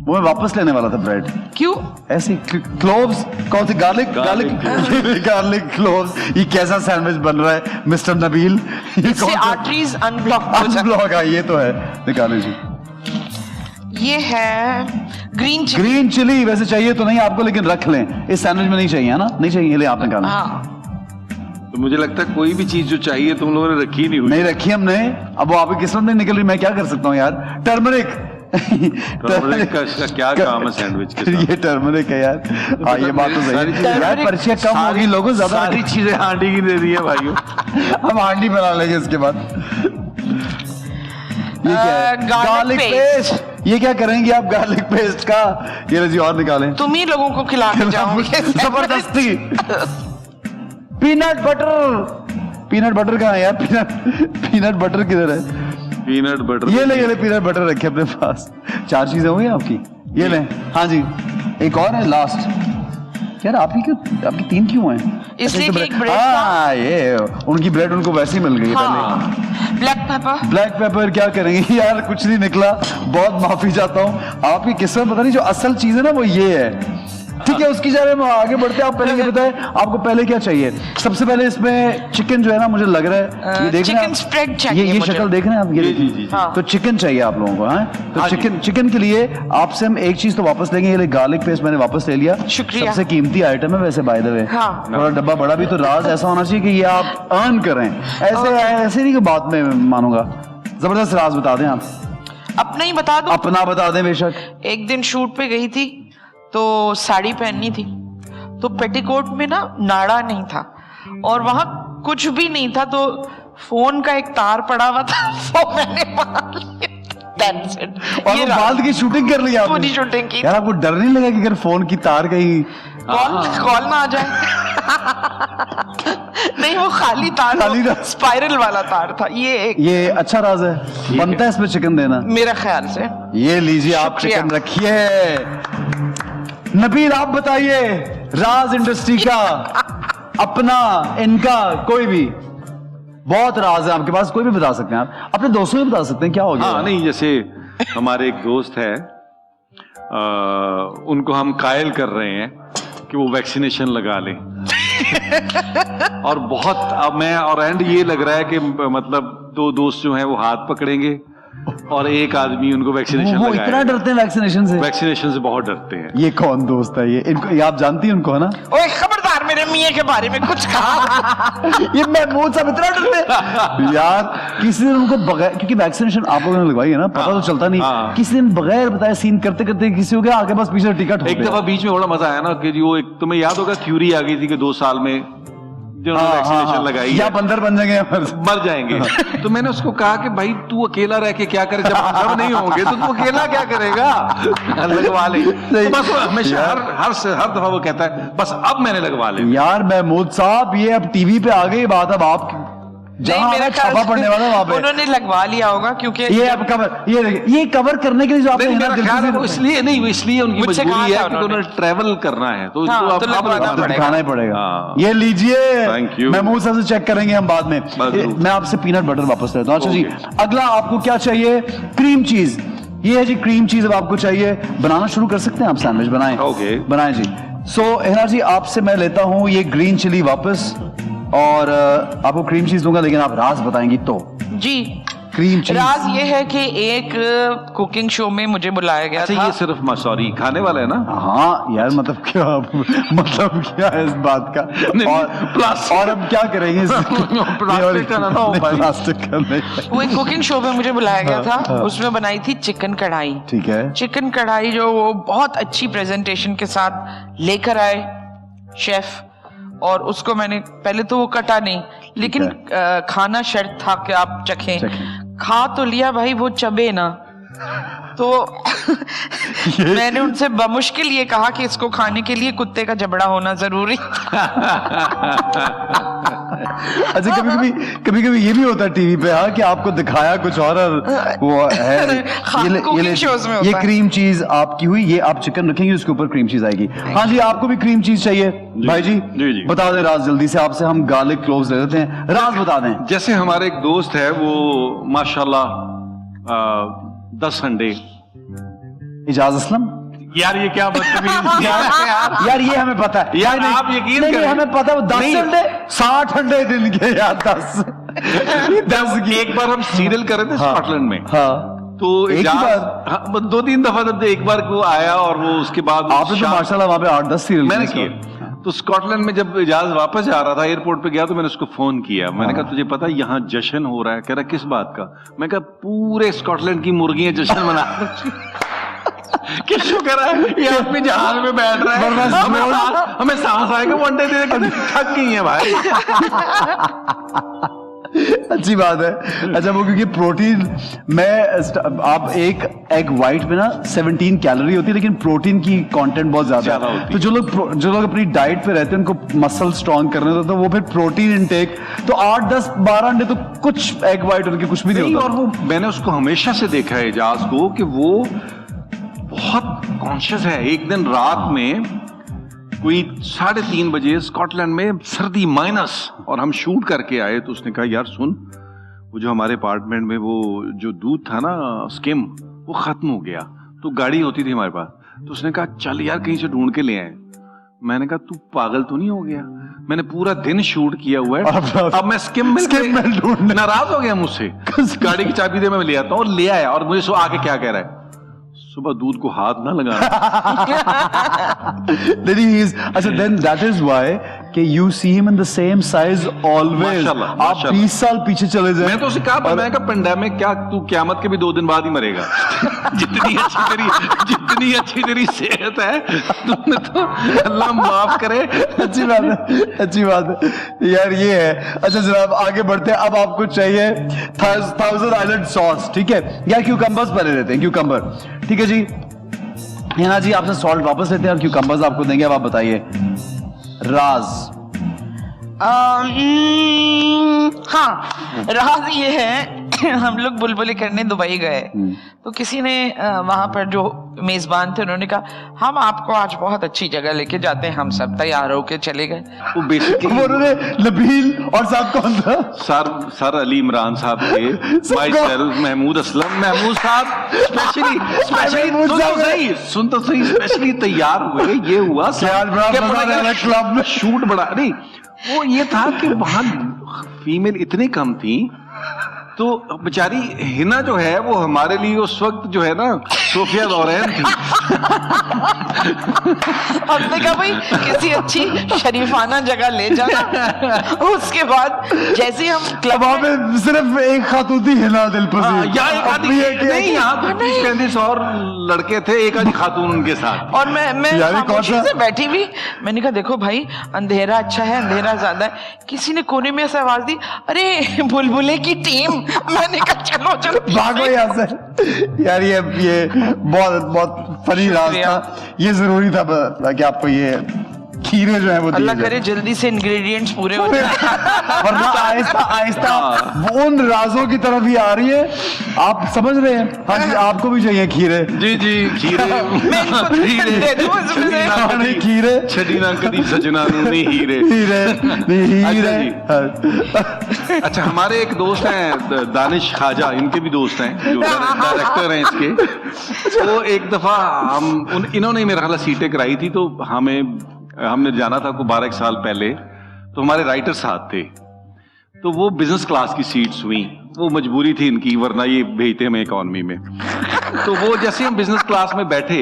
वो मैं वापस लेने वाला था ब्रेड। क्यों? ऐसे क्लोव्स, कौन सी गार्लिक गार्लिक क्लोव्स। ये कैसा सैंडविच बन रहा है मिस्टर नबील? इससे आर्टरीज अनब्लॉक हो जाए। अनब्लॉक है, ये तो है। निकालें जी। ये है ग्रीन चिली। ग्रीन चिली वैसे चाहिए तो नहीं आपको, लेकिन रख लें, इस सैंडविच में नहीं चाहिए है ना? नहीं चाहिए, ले आप निकालें। हाँ, तो मुझे लगता है कोई भी चीज जो चाहिए तुम लोगों ने रखी नहीं हुई। नहीं रखी हमने, अब वो आपकी किस्मत नहीं निकल रही, मैं क्या कर सकता हूँ यार। टर्मरिक टर्मरिक का इसका क्या काम है सैंडविच के साथ? ये टर्मरिक है यार। हाँ ये बात तो सही है यार, पर्चियां कम होगी, लोगों ज्यादा सारी चीजें हांडी की दे दी है भाइयों। हम हांडी बना लेंगे इसके बाद। ये क्या है? Garlic paste. ये क्या करेंगे आप गार्लिक पेस्ट का? ये लो जी, और निकालें। तुम ही लोगों को खिला के जाओगे जबरदस्ती। पीनट बटर कहाँ है यार? पीनट बटर किधर है? पीनट बटर, ये ले पीनट बटर रखे अपने पास। 4 चीजें हो गई आपकी, ये ले। हाँ जी, एक और है लास्ट। यार आपकी 3 क्यों हैं? इसलिए कि एक ब्रेड हाँ ये उनकी ब्रेड उनको वैसे ही मिल गई है पहले। ब्लैक पेपर क्या करेंगे यार, कुछ नहीं निकला, बहुत माफी चाहता हूँ। आपकी किस्मत पता नहीं, जो असल चीज है ना वो ये है। ठीक है, उसकी जगह में आगे बढ़ते हैं। आप पहले ये बताएं, आपको पहले क्या चाहिए? सबसे पहले इसमें चिकन जो है ना, मुझे लग रहा है ये देख रहे हैं चिकन स्प्रेड चाहिए ये मुझे। शक्ल देख रहे हैं आप? ये जी। हाँ। तो चिकन चाहिए आप लोगों को। हाँ तो चिकन के लिए आपसे हम एक चीज तो वापस लेंगे। ये गार्लिक पेस्ट मैंने वापस ले लिया। शुक्रिया। सबसे कीमती आइटम है वैसे, बाय द वे। हाँ। थोड़ा डब्बा बड़ा भी तो राज ऐसा होना चाहिए कि ये आप अर्न करें। ऐसे नहीं कि बात में मानूंगा। जबरदस्त राज बता दें आप। अपना ही बता दो। अपना बता दें बेशक। एक दिन शूट पे गई थी तो साड़ी पहननी थी, तो पेटीकोट में ना नाड़ा नहीं था और वहां कुछ भी नहीं था, तो फोन का एक तार पड़ा हुआ था, वो मैंने बांध लिया। That's it. और ये वो रहा। बांध की शूटिंग कर ली आपने? पूरी शूटिंग की। यार आपको डर नहीं लगा कि अगर फोन की तार कहीं कॉल ना आ जाए? नहीं, वो खाली तार, स्पाइरल वाला तार था। ये अच्छा राज है, बनता है इसमें चिकन देना मेरा ख्याल से। ये लीजिए आप चिकन रखिए। नबील आप बताइए, राज इंडस्ट्री का अपना, इनका कोई भी बहुत राज है आपके पास, कोई भी बता सकते हैं आप। अपने दोस्तों भी बता सकते हैं, क्या हो गया? हाँ नहीं, जैसे हमारे एक दोस्त है, उनको हम कायल कर रहे हैं कि वो वैक्सीनेशन लगा लें। और बहुत अब मैं और एंड ये लग रहा है कि मतलब 2 दोस्त जो हैं वो हाथ पकड़ेंगे और एक आदमी उनको वैक्सीनेशन वो लगाएगा। इतना डरते हैं वैक्सीनेशन से? वैक्सीनेशन से बहुत डरते हैं। ये कौन दोस्त है ये? इनको ये आप जानती हैं उनको, है ना? ओए खबरदार, मेरे मियां के बारे में कुछ कहा। ये महमूद साहब इतना डरते हैं यार। किसी दिन उनको बगैर, क्योंकि वैक्सीनेशन आप लोगों ने लगवाई है ना, पता तो चलता नहीं। किसी दिन बगैर बताए सीन करते करते किसी हो गया आगे, बस पीछे टिकट। एक दफा बीच में बड़ा मजा आया ना कि वो एक तुम्हें याद होगा क्यूरी आ गई थी कि 2 साल में जिन्होंने वैक्सीनेशन लगाई या बंदर बन जाएंगे, मर जाएंगे। तो मैंने उसको कहा कि भाई तू अकेला रह के क्या करे, जब हम सब नहीं होंगे तो तू अकेला क्या करेगा, लगवा ले। तो बस हमेशा हर दफा वो कहता है बस अब मैंने लगवा ले। यार महमूद साहब, ये अब टीवी पे आ गई बात। अब आप जहां मेरा छापा पड़ने वाला वहां पे उन्होंने लगवा लिया होगा, क्योंकि ये अब कवर, ये कवर करने के लिए जो आपने मेरा ख्याल है वो इसलिए नहीं, वो इसलिए उनकी मजबूरी है कि उन्होंने ट्रैवल करना है, तो दिखाना ही पड़ेगा। ये लीजिए, महमूद साहब से चेक करेंगे हम बाद में। मैं आपसे पीनट बटर वापस लेता हूँ। अच्छा जी, अगला आपको क्या चाहिए? Cream cheese. ये है जी क्रीम चीज। अब आपको चाहिए, बनाना शुरू कर सकते हैं आप, सैंडविच बनाएं। बनाएं जी। सो हिना जी, आपसे मैं लेता हूं ये ग्रीन चिली वापस, और आपको क्रीम चीज दूंगा, लेकिन आप राज बताएंगी तो। जी, क्रीम चीज राज ये है कि एक कुकिंग शो में मुझे बुलाया गया था। ये सिर्फ सॉरी खाने वाला है ना? हाँ यार, मतलब क्या है इस बात का? और अब क्या करेंगे? प्लास्टिक का नहीं। वो एक कुकिंग शो में मुझे बुलाया गया था, उसमें बनाई थी चिकन कढ़ाई। ठीक है। चिकन कढ़ाई जो वो बहुत अच्छी प्रेजेंटेशन के साथ लेकर आए शेफ, और उसको मैंने पहले तो वो कटा नहीं, लेकिन खाना शर्त था कि आप चखें। खा तो लिया भाई, वो चबे ना, तो मैंने उनसे बमुश्किल ये कहा कि इसको खाने के लिए कुत्ते का जबड़ा होना जरूरी। अच्छा, कभी कभी ये भी होता है टीवी पे, हाँ, कि आपको दिखाया कुछ और वो है। ये क्रीम चीज आपकी हुई, ये आप चिकन रखेंगे, उसके ऊपर क्रीम चीज आएगी। हाँ जी, आपको भी क्रीम चीज चाहिए भाई जी? जी। बता दें राज, जल्दी से आपसे हम गार्लिक क्लोव्स ले लेते हैं। राज बता दें। जैसे हमारे एक दोस्त है, वो माशाल्लाह 10 अंडे इजाज असलम। यार ये क्या बदतमीज यार ये हमें पता है यार, नहीं, आप यकीन नहीं, करें। हमें पता है वो 10 नहीं। अंडे 60 अंडे दिन के यार 10 की एक बार हम सीरियल कर रहे थे हाँ। स्कॉटलैंड में, हाँ तो एक ही इजाज बार? हाँ, 2-3 दफा जब एक बार वो आया और वो उसके बाद आपने तो शाम- माशाल्लाह वहां पे 8-10 सीरियल मैंने किए। तो स्कॉटलैंड में जब इजाज वापस जा रहा था एयरपोर्ट पे गया तो मैंने उसको फोन किया, मैंने कहा तुझे पता है यहाँ जश्न हो रहा है? कह रहा किस बात का? मैं कहा पूरे स्कॉटलैंड की मुर्गियां जश्न मना रही कि शुक्र है ये आदमी जहाज में बैठ रहा है, हमें सांस आएगा वन डे दे, थक गई है भाई। अच्छी बात है। अच्छा वो क्योंकि प्रोटीन में आप एक एग वाइट में ना 17 कैलोरी होती है, लेकिन प्रोटीन की कंटेंट बहुत ज्यादा ज्यादा है। होती तो जो लोग अपनी डाइट पे रहते हैं उनको मसल स्ट्रांग करने होता है, तो वो फिर प्रोटीन इनटेक तो 8, 10, 12 अंडे तो कुछ एग वाइट उनके कुछ भी नहीं नहीं, होता। और वो मैंने उसको हमेशा से देखा है इजाज को कि वो बहुत कॉन्शियस है। एक दिन रात में कोई 3:30 बजे स्कॉटलैंड में सर्दी माइनस, और हम शूट करके आए तो उसने कहा यार सुन, वो जो हमारे अपार्टमेंट में वो जो दूध था ना स्किम, वो खत्म हो गया, तो गाड़ी होती थी हमारे पास, तो उसने कहा चल यार कहीं से ढूंढ के ले आए। मैंने कहा तू पागल तो नहीं हो गया? मैंने पूरा दिन शूट किया हुआ है, अब मैं स्किम मिल ढूंढ। नाराज हो गया मुझसे, गाड़ी की चाबी दे मैं ले आता हूँ, और ले आया। और मुझे आगे क्या कह रहा है, सुबह दूध को हाथ ना लगाना। अच्छा then that is why कि you see him in the same size always। माशाल्लाह, आप माशाल्लाह। 20 साल पीछे चले जाए। मैं तो उसे कहा, मैंने कहा पेंडेमिक क्या, तू क्यामत के भी 2 दिन बाद ही मरेगा। जितनी अच्छी तेरी सेहत है, तुमने तो अल्लाह माफ करे। अच्छी बात है, अच्छी बात है यार ये है। अच्छा जनाब आगे बढ़ते हैं। अब आपको चाहिए थाउजेंड आइलैंड सॉस, ठीक है यार? क्यूकम्बर्स पहले लेते हैं, क्यूकम्बर, ठीक है जी। हिना जी आपसे सॉल्ट वापस लेते हैं और क्यूकम्बर्स आपको देंगे। अब आप बताइए राज। हाँ, राज ये है हम लोग बुलबुले करने दुबई गए, तो किसी ने वहां पर जो मेजबान थे उन्होंने कहा हम आपको आज बहुत अच्छी जगह लेके जाते हैं। हम सब तैयार होके चले गए। वो बेसिकली उन्होंने नबील और साहब कौन था? सर अली इमरान साहब थे, माई सेल्फ महमूद असलम, महमूद साहब स्पेशली सुन तो सही स्पेशली तैयार हुए। ये हुआ क्लब में शूट बड़ा नहीं, वो ये था कि वहां फीमेल इतनी कम थी, तो बेचारी हिना जो है वो हमारे लिए उस वक्त जो है ना सोफिया लोरेन थी। हमने कहा भाई किसी अच्छी शरीफाना जगह ले जाना। उसके बाद जैसे हम क्लब में सिर्फ एक खातून थी हिना दिलपसंद, यहाँ एक आदमी नहीं, यहाँ 35 और लड़के थे, एक आधी खातून उनके साथ। और मैं खामोशी से बैठी भी। मैंने कहा देखो भाई अंधेरा अच्छा है, अंधेरा ज्यादा है। किसी ने कोने में ऐसे आवाज दी, अरे बुलबुले की टीम। मैंने कहा चलो भागो यहाँ से। यार ये बहुत फनी राज था, ये जरूरी था कि आपको ये खीरे जो है वो अल्लाह करे जल्दी से इंग्रेडिएंट्स पूरे हो जाए, वरना आहिस्ता आहिस्ता वो उन राजों की तरफ ही आ रही है। आप समझ रहे हैं? हाँ जी आपको भी चाहिए खीरे? जी खीरे खीरे छड़ीना कदी सजना नहीं हीरे अच्छा हमारे एक दोस्त हैं दानिश खाजा, इनके भी दोस्त हैं जो डायरेक्टर हैं इसके। तो एक दफा इन्होंने मेरा ख्याल सीटें कराई थी, तो हमने जाना था कोई 12 साल पहले, तो हमारे राइटर साथ थे, तो वो बिजनेस क्लास की सीट्स हुई, वो मजबूरी थी इनकी, वरना ये भेजते हमें इकोनॉमी में। तो वो जैसे हम बिजनेस क्लास में बैठे,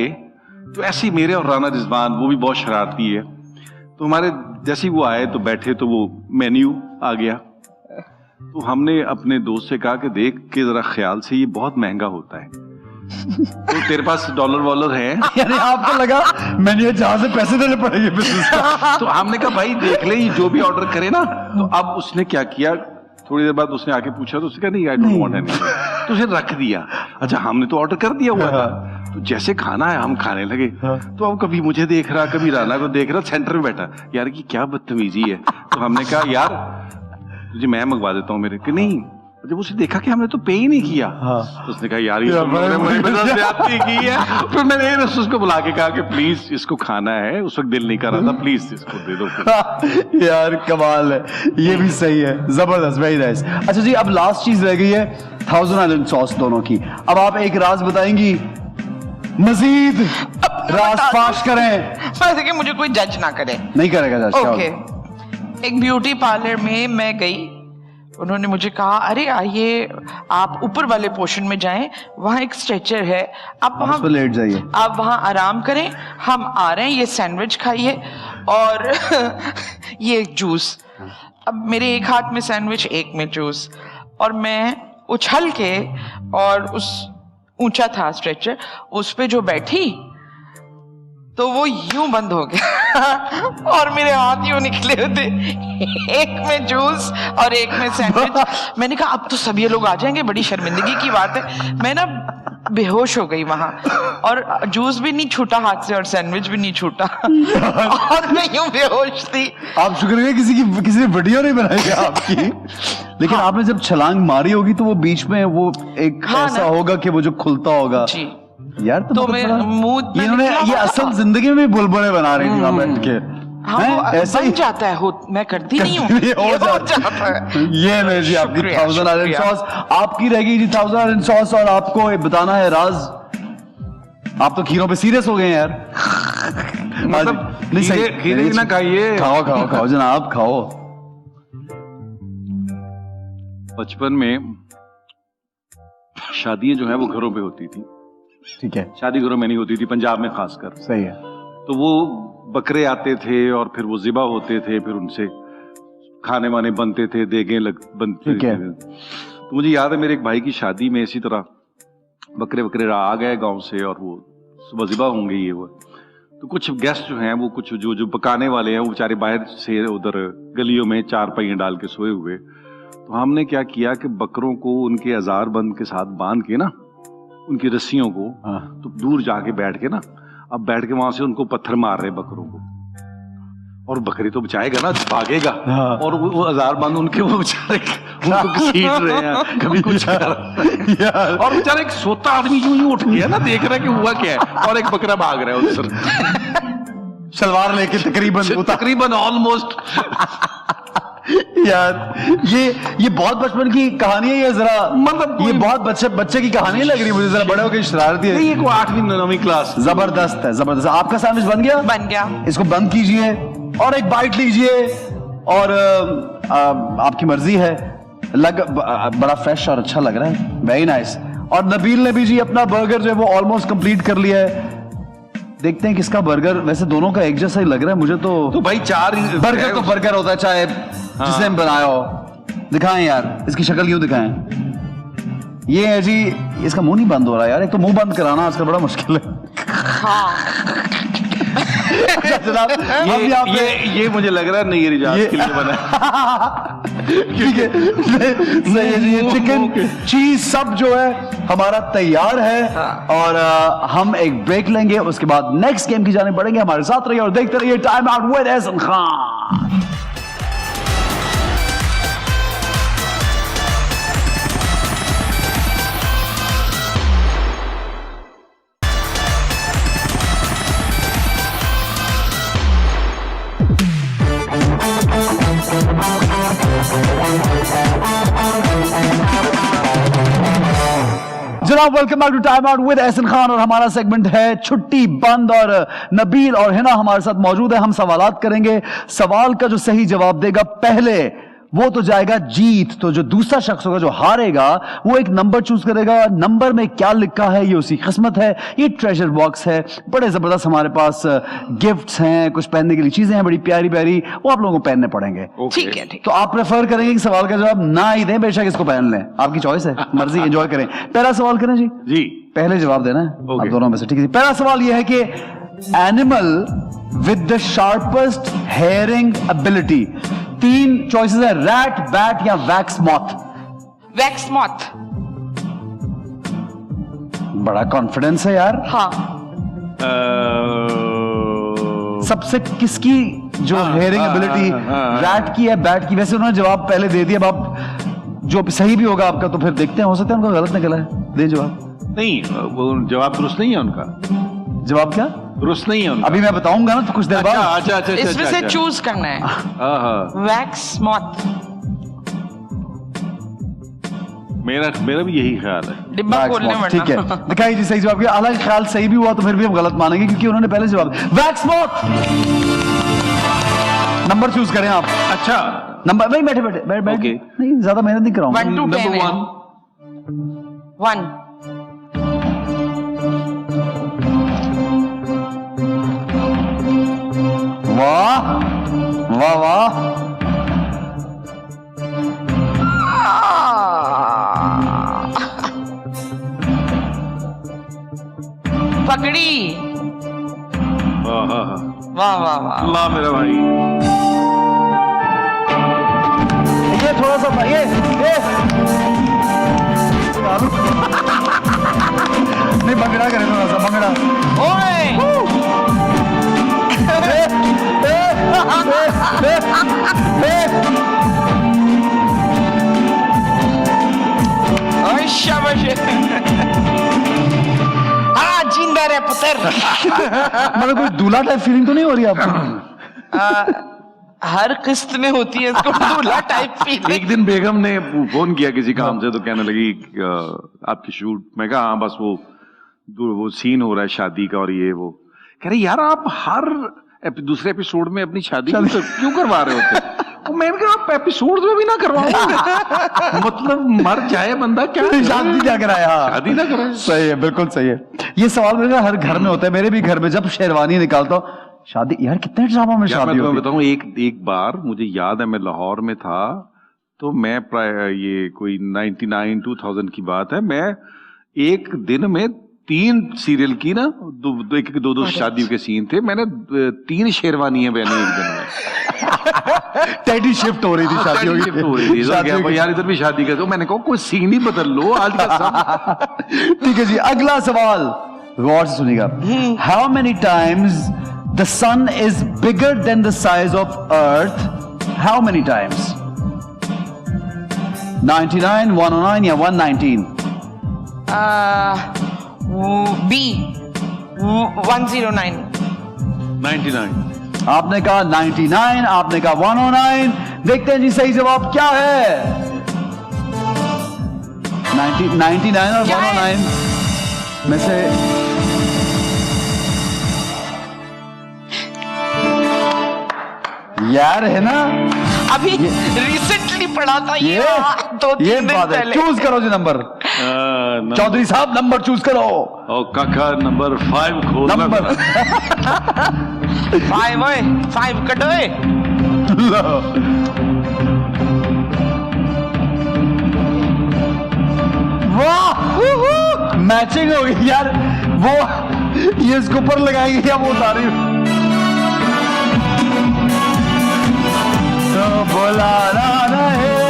तो ऐसे ही मेरे और राना रिजवान, वो भी बहुत शरारती है, तो हमारे जैसे ही वो आए तो बैठे, तो वो मेन्यू आ गया, तो हमने अपने दोस्त से कहा कि देख के जरा ख्याल से, ये बहुत महंगा होता है, तो तेरे पास डॉलर वॉलर है? यानी आपको लगा मैंने जहां से पैसे देने पड़ेंगे बिजनेस। तो हमने कहा भाई देख ले, ये जो भी ऑर्डर करे ना। तो अब उसने क्या किया, थोड़ी देर बाद उसने आके पूछा, तो उसने कहा नहीं आई डोंट वांट एनी, तो उसे रख दिया। अच्छा हमने तो ऑर्डर कर दिया हुआ था, तो जैसे खाना है हम खाने लगे, तो अब कभी मुझे देख रहा, कभी राना को देख रहा, सेंटर में बैठा, यार की क्या बदतमीजी है। तो हमने कहा यार तुझे मैं मंगवा देता हूँ मेरे, कि नहीं। जब उसे देखा कि हमने तो पे ही नहीं किया, तो उसने कहा यार ये तो मेरे ज्यादती की है। फिर मैंने उसको बुला के कहा कि प्लीज इसको खाना है, उस वक्त दिल नहीं कर रहा था, प्लीज इसको दे दो। यार कमाल है, ये भी सही है, जबरदस्त, वेरी नाइस। अच्छा जी अब लास्ट चीज रह गई है थाउजेंड आइलैंड सॉस दोनों की। अब आप एक राज बताएंगी मजीद राज फाश करें। वैसे कि मुझे कोई जज ना करे। नहीं करेगा जज। ओके, एक ब्यूटी पार्लर में मैं गई, उन्होंने मुझे कहा अरे आइए आप ऊपर वाले पोर्शन में जाएं, वहां एक स्ट्रेचर है, आप वहां लेट जाइए, आप वहां आराम करें, हम आ रहे हैं, ये सैंडविच खाइए और ये एक जूस। अब मेरे एक हाथ में सैंडविच, एक में जूस, और मैं उछल के, और उस ऊंचा था स्ट्रेचर, उस पे जो बैठी तो वो यूं बंद हो गया और मेरे हाथ यूं निकले होते, एक में जूस और एक में सैंडविच। मैंने कहा अब तो सब ये लोग आ जाएंगे, बड़ी शर्मिंदगी की बात है। मैं ना बेहोश हो गई वहां, और जूस भी नहीं छूटा हाथ से और सैंडविच भी नहीं छूटा और मैं यूं बेहोश थी। आप शुक्र है किसी ने वीडियो नहीं बनाई आपकी। लेकिन हाँ। आपने जब छलांग मारी होगी तो वो बीच में वो एक हाँ ऐसा होगा कि वो जो खुलता होगा जी। यार, तो मैं मुंह में इन्होंने ये असल जिंदगी में भी बुलबुलें बना रही थी वहां बैठ के। हाँ, वो ऐसा बन ही जाता है, मैं करती नहीं हूँ, ये हो जाता है। ये मैं जी आपकी शुक्रिया, 1000 आयरन शुक्रिया। सॉस आपकी रहेगी जी 1000 आयरन सॉस। और आपको ये बताना है राज, आप तो खीरों पे सीरियस हो गए हैं यार। मतलब नहीं सही, खीरे ना खाइए। खाओ खाओ खाओ जनाब खाओ। बचपन में शादियां जो है वो घरों पे होती थी। ठीक है, शादी घरों में नहीं होती थी, पंजाब में खासकर। सही है। तो वो बकरे आते थे और फिर वो ज़िबा होते थे, फिर उनसे खाने वाने बनते थे, देगें बनते ठीक है। थे। तो मुझे याद है मेरे एक भाई की शादी में इसी तरह बकरे आ गए गांव से, और वो सुबह ज़िबा होंगे ये वो। तो कुछ गेस्ट जो हैं वो कुछ जो पकाने वाले हैं वो बेचारे बाहर से उधर गलियों में चारपाइयां डाल के सोए हुए। तो हमने क्या किया कि बकरों को उनके अजार बंद के साथ बांध के ना, उनकी रस्सियों को, तो दूर जाके बैठ के ना, अब बैठ के वहां से उनको पत्थर मार रहे बकरों को, और बकरी तो बचाएगा ना, भागेगा। और वो हजार बंद उनके वो बेचारे उनको घसीट रहे हैं, कभी कुछ कर यार। और बेचारा एक सोता आदमी यूं उठ गया ना, देख रहा है कि हुआ क्या है, और एक बकरा भाग रहा है उससे सलवार लेके तकरीबन ऑलमोस्ट। यार ये बहुत बचपन की कहानी है, ये जरा मतलब ये बहुत बच्चे की कहानी लग रही है मुझे, जरा बड़े होकर शरारती है। ये 8वीं 9वीं क्लास। जबरदस्त है, जबरदस्त। आपका सैंडविच बन गया? बन गया। इसको बंद कीजिए और एक बाइट लीजिए, और आपकी मर्जी है। बड़ा फ्रेश और अच्छा लग रहा है, वेरी नाइस। और नबील ने भी जी अपना बर्गर जो है वो ऑलमोस्ट कंप्लीट कर लिया है। देखते हैं किसका बर्गर, वैसे दोनों का एक जैसा ही लग रहा है मुझे तो भाई चार बर्गर तो बर्गर होता है, चाहे जिसने बनाया हो। दिखाएं यार, इसकी शक्ल क्यों दिखाएं? ये है जी, इसका मुंह नहीं बंद हो रहा यार, एक तो मुंह बंद कराना आजकल बड़ा मुश्किल है। अच्छा जनाब, हम यहाँ पे ये मुझे लग रहा है नई रिजाज के लिए बना है। ठीक है, सही है जी। ये चिकन चीज सब जो है हमारा तैयार है, और हम एक ब्रेक लेंगे, उसके बाद नेक्स्ट गेम की जाने पड़ेंगे। हमारे साथ रहिए और देखते रहिए time out with Ehsan Khan. जनाब welcome back to time out with Ehsan Khan, और हमारा सेगमेंट है छुट्टी बंद। और नबील और हिना हमारे साथ मौजूद है। हम सवालात करेंगे, सवाल का जो सही जवाब देगा पहले वो तो जाएगा जीत। तो जो दूसरा शख्स होगा जो हारेगा वो एक नंबर चूज करेगा। नंबर में क्या लिखा है ये उसकी किस्मत है। ये ट्रेजर बॉक्स है, बड़े जबरदस्त हमारे पास गिफ्ट्स हैं, कुछ पहनने के लिए चीजें हैं बड़ी प्यारी प्यारी, वो आप लोगों को पहनने पड़ेंगे। ठीक है, ठीक। तो आप प्रेफर करेंगे कि सवाल का जवाब ना ही दें, बेशक इसको पहन लें, आपकी चॉइस है, मर्जी, एंजॉय करें। पहला सवाल करें जी? जी, पहले जवाब देना है आप दोनों में से, ठीक है जी। पहला सवाल यह है कि animal with the sharpest hearing ability, 3 choices है, रैट, बैट या वैक्स मॉथ। Wax moth. बड़ा कॉन्फिडेंस है यार। हाँ। सबसे किसकी जो हेयरिंग एबिलिटी, रैट की है बैट की? वैसे उन्होंने जवाब पहले दे दिया, अब आप जो सही भी होगा आपका तो फिर देखते हैं, हो सकता है उनका गलत निकला है। दे जवाब। नहीं, वो जवाब दुरुस्त नहीं है उनका। जवाब क्या दुरुस्त नहीं है उनका? अभी मैं बताऊंगा ना तो कुछ देर बाद। अच्छा, इसमें से चूज करना है। Wax moth. मेरा भी यही ख्याल है। डिब्बा खोलने वैक्स ठीक है, वरना। दिखाई जी सही जवाब किया। हालांकि ख्याल सही भी हुआ तो फिर भी हम गलत मानेंगे क्योंकि उन्होंने पहले जवाब वैक्स मौत। नंबर चूज करें आप। अच्छा नंबर नहीं, बैठे बैठे बैठ बैठ Okay. नहीं ज्यादा मेहनत नहीं कराऊंगा। 1 to 10 नंबर है। 1 1 वाह वाह वाह, पकड़ी। वाह वाह वाह वाह। अल्लाह मेरा भाई। ये थोड़ा सा ये नहीं, भंगड़ा करें थोड़ा सा भंगड़ा। ओए ओए शाबाश। हाँ जिंदा रहे पुत्र। मतलब कोई दूल्हा टाइप फीलिंग तो नहीं हो रही आपको? हर किस्त में होती है इसको दूल्हा टाइप फीलिंग। एक दिन बेगम ने फोन किया किसी काम से तो कहने लगी आपकी शूट। मैं कहा हाँ बस वो सीन हो रहा है शादी का और ये वो। कह रही यार आप हर दूसरे एपिसोड में अपनी शादी क्यों करवा रहे होते? और मैंने कहा आप एपिसोड में भी ना करवाओ। मतलब मर जाए बंदा क्या शादी क्या कराया? शादी ना कराए। सही है, बिल्कुल सही है। ये सवाल मेरे हर घर में होता है। मेरे भी घर में जब शेरवानी निकालता हूँ, शादी यार कितने ड्रामा में यार शादी मैं होती है। बताऊं एक बार मुझे याद है मैं लाहौर में था तो मैं ये कोई 99-2000 की बात है। मैं एक दिन में 3 सीरियल की ना दो शादियों के सीन थे। मैंने 3 शेरवानियां पहनी एक दिन में। टेडी शिफ्ट हो रही थी शादियों की। हो रही थी। शादियों की। यार इधर भी शादी कर दो। मैंने कहा कोई सीन ही बदल लो आज का सब। ठीक है जी, अगला सवाल गौर से सुनिएगा। How many times the sun is bigger than the size of earth? How many times? 99, 109 या 119? B 109। 99। आपने कहा 99, आपने कहा 109। देखते हैं जी सही जवाब क्या है। 99 और क्या है? 109 में से यार है ना, अभी रिसेंटली पढ़ा था ये ये 2-3 दिन बात है। पहले। चूज करो जी नंबर। चौधरी साहब नंबर चूज करो। और काका नंबर 5 खोल नंबर 5 कटोए। वाह, मैचिंग हो गई यार। वो ये इसके ऊपर लगाएंगे या वो उतारी? तो बुलाना नहीं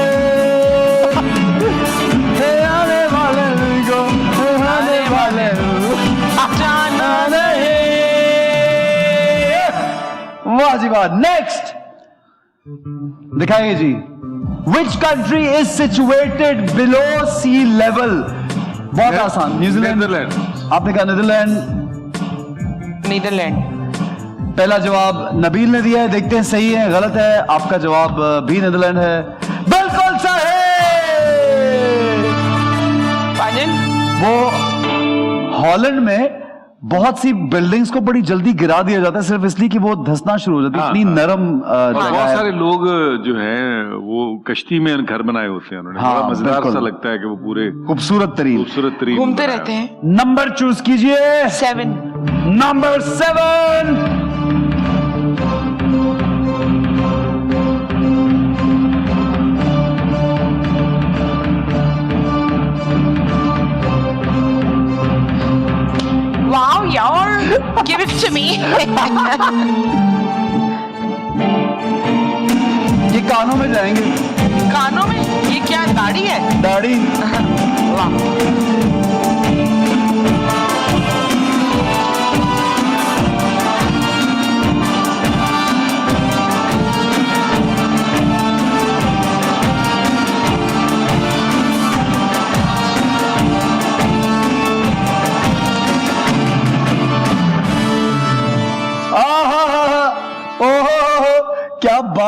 आने वाले को, आने वाले जाना नहीं। वाह जी वाह। नेक्स्ट दिखाइए जी। Which country is situated below sea level? बहुत आसान। न्यूजीलैंड। नीदरलैंड। आपने कहा नीदरलैंड। नीदरलैंड। पहला जवाब नबील ने दिया है, देखते हैं सही है गलत है। आपका जवाब भी नीदरलैंड है, बिल्कुल सही। वो हॉलैंड में बहुत सी बिल्डिंग्स को बड़ी जल्दी गिरा दिया जाता है सिर्फ इसलिए कि वो धंसना शुरू हो जाती है। हाँ, इतनी नरम और जगह बहुत है। सारे लोग जो हैं वो कष्टी में घर बनाए होते हैं उन्होंने। हाँ, बड़ा मजेदार बिल्कुल। सा लगता है कि वो पूरे खूबसूरत तरीन। खूबसूरत तरीन घूमते बनाया रहते हैं। नंबर चूज कीजिए। 7। Number 7। Wow, yaar, give it to me. ये कानों में जाएंगे। कानों में? ये क्या दाढ़ी है? दाढ़ी। वाह।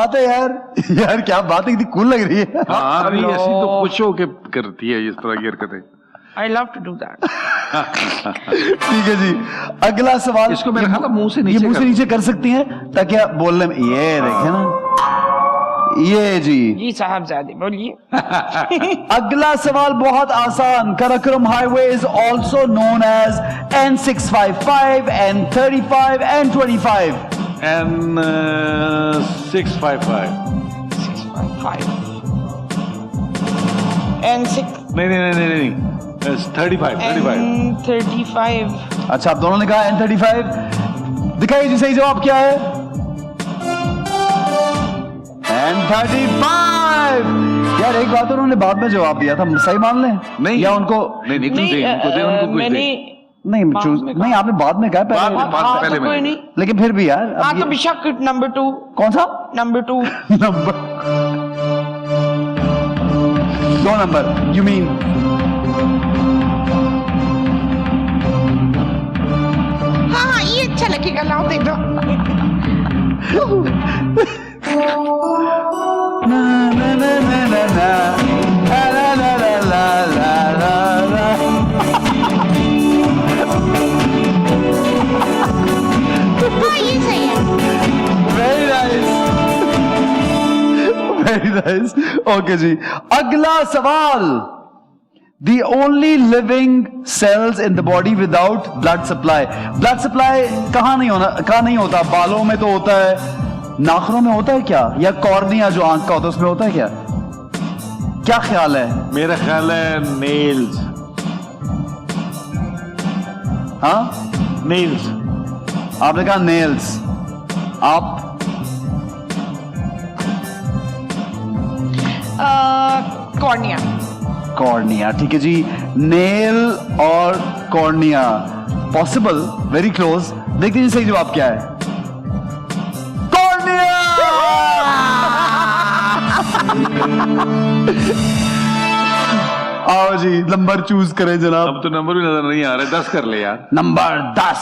बात है यार, यार क्या बात है, कितनी कूल लग रही है। हाँ अभी ऐसी तो खुश हो के करती है इस तरह की हरकतें। I love to do that. ठीक है जी, अगला सवाल। इसको मेरे ख्याल मुंह से ये नीचे मुंह से नीचे कर सकती हैं ताकि आप बोलने में, ये देखे ना, ये जी। जी साहबजादे बोलिए। अगला सवाल बहुत आसान। Karakoram highway is also known as N655, N35, N25। N655। 655 N6 नहीं 35। N35। अच्छा, आप दोनों ने कहा N35। दिखाइए जी सही जवाब क्या है। N35। यार एक बात उन्होंने बाद में जवाब दिया था, सही मान लें? नहीं या उनको नहीं उनको दे उनको कुछ मैंने दे। नहीं चूज नहीं, आपने बाद में कहा बाद में पहले। पहले तो कोई मैंने नहीं। लेकिन फिर भी यार हाँ अब तो बेशक नंबर 2। कौन सा number 2 number? 2 number you mean? हाँ ये अच्छा लगेगा, लाओ दे दो। ना ना ना ना ना ना ला ला ला ला ला ला। हाँ ये सही है। Very nice, very nice. Okay जी, अगला सवाल। The only living cells in the body without blood supply। blood supply कहाँ नहीं होता? बालों में तो होता है, नाखूनों में होता है क्या, या कॉर्निया जो आंख का होता है उसमें होता है क्या? क्या ख्याल है? मेरा ख्याल है नेल्स। हाँ, नेल्स। आपने कहा नेल्स, आप? कॉर्निया। कॉर्निया, ठीक है जी। नेल और कॉर्निया पॉसिबल, वेरी क्लोज। देखते हैं सही जवाब क्या है। कॉर्निया। आओ जी, नंबर चूज करें जनाब। अब तो नंबर भी नजर नहीं आ रहे, 10 कर ले यार। नंबर 10।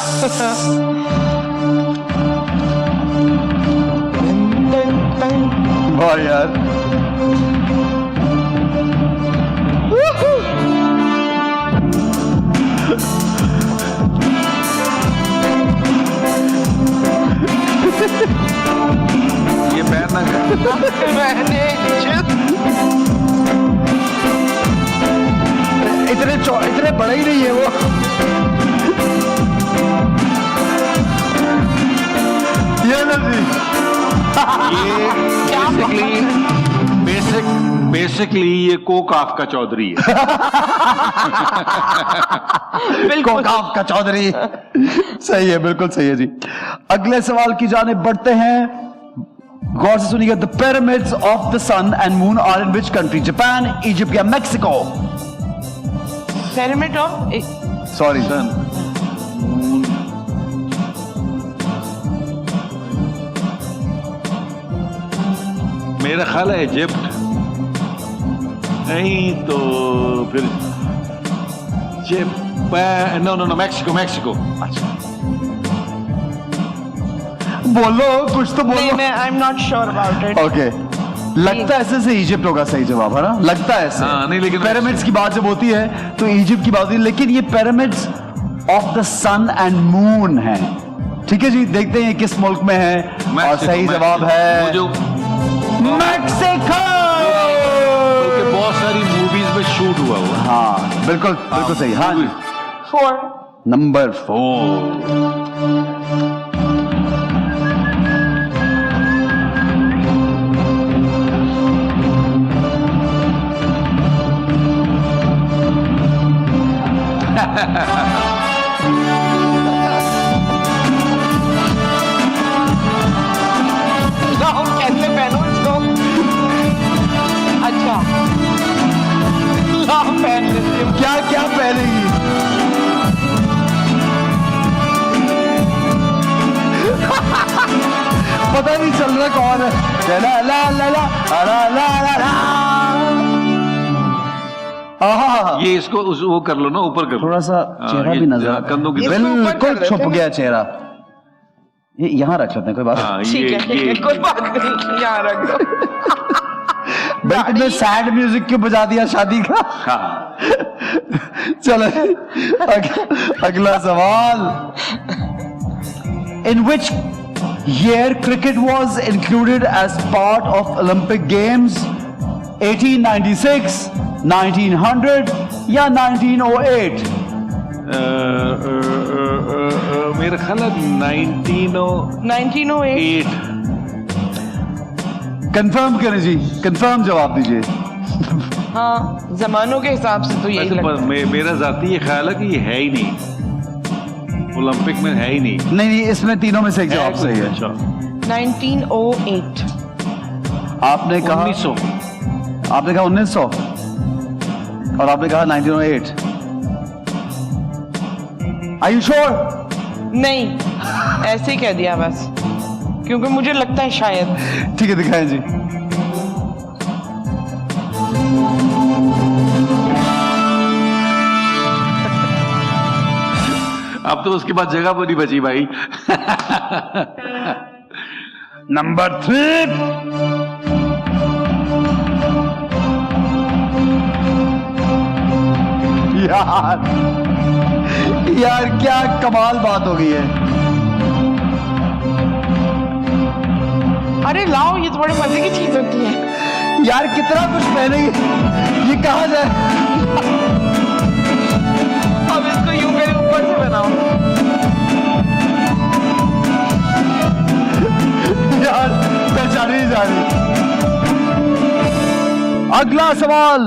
वाह यार, ये पैर ना इतने बड़े ही नहीं है वो। ये ना जी, ये बेसिकली ये कोकाफ का चौधरी है। बिल्कुल का चौधरी। सही है, बिल्कुल सही है जी। अगले सवाल की जाने बढ़ते हैं, गौर से सुनिएगा। The pyramids of the sun and moon are in which country? Japan, Egypt या Mexico? Pyramid of sorry sun मेरा ख्याल है इजिप्ट। नहीं तो फिर जापान। No Mexico. अच्छा, बोलो कुछ तो नहीं, बोलो। मैं I am not sure about it. Okay, लगता है ऐसे से इजिप्ट होगा सही जवाब, है ना? लगता है ऐसे। हाँ, नहीं, लेकिन पिरामिड्स की बात जब होती है तो इजिप्ट की बात होती है, लेकिन ये pyramids of the sun and moon है। ठीक है जी, देखते हैं ये किस मुल्क में है। और सही जवाब है जो मैक्सिको। बहुत सारी मूवीज में शूट हुआ हुआ। हाँ बिल्कुल बिल्कुल सही। हाँ, 4 नंबर 4। कैसे पहनो इसको? अच्छा पहन लेती हूँ। क्या क्या पहनेगी? पता नहीं चल रहा कौन है। ला ला ला ला ला ला ला ला। आहा, ये इसको वो कर लो ना, ऊपर कर लो। थोड़ा सा चेहरा ये भी नजर कंधों की ये तरफ। ऊपर कर बिल्कुल देते छुप हैं। गया चेहरा। ये यहाँ रख लेते हैं, कोई बात हाँ, ठीक है, कोई बात नहीं, यहाँ रख दो। भाई तुमने सैड म्यूजिक क्यों बजा दिया शादी का? हाँ। चलो अगला सवाल। In which year cricket was included as part of Olympic Games? 1896, 1900 या 1908? मेरा ख्याल है 1908। कंफर्म करें जी, कंफर्म जवाब दीजिए। हाँ, जमानों के हिसाब से तो यही लगता है। मेरा जाती ये ख्याल है कि ये है ही नहीं, ओलंपिक में है ही नहीं। नहीं, इसमें तीनों में से एक जवाब सही है। अच्छा, 1908। आपने कहा 1900। आपने कहा 1900 और आपने कहा 1908। Are you sure? नहीं, ऐसे ही कह दिया बस, क्योंकि मुझे लगता है शायद। ठीक है, दिखाएं जी। अब तो उसके बाद जगह पर नहीं बची भाई। नंबर 3। यार क्या कमाल बात हो गई है। अरे लाओ, ये तो बड़े मजे की चीज होती है। यार कितना कुछ पहनेंगे, ये कहा जाए। अब इसको यूं करे ऊपर से बनाओ। यार पहचानी नहीं जा रही। अगला सवाल,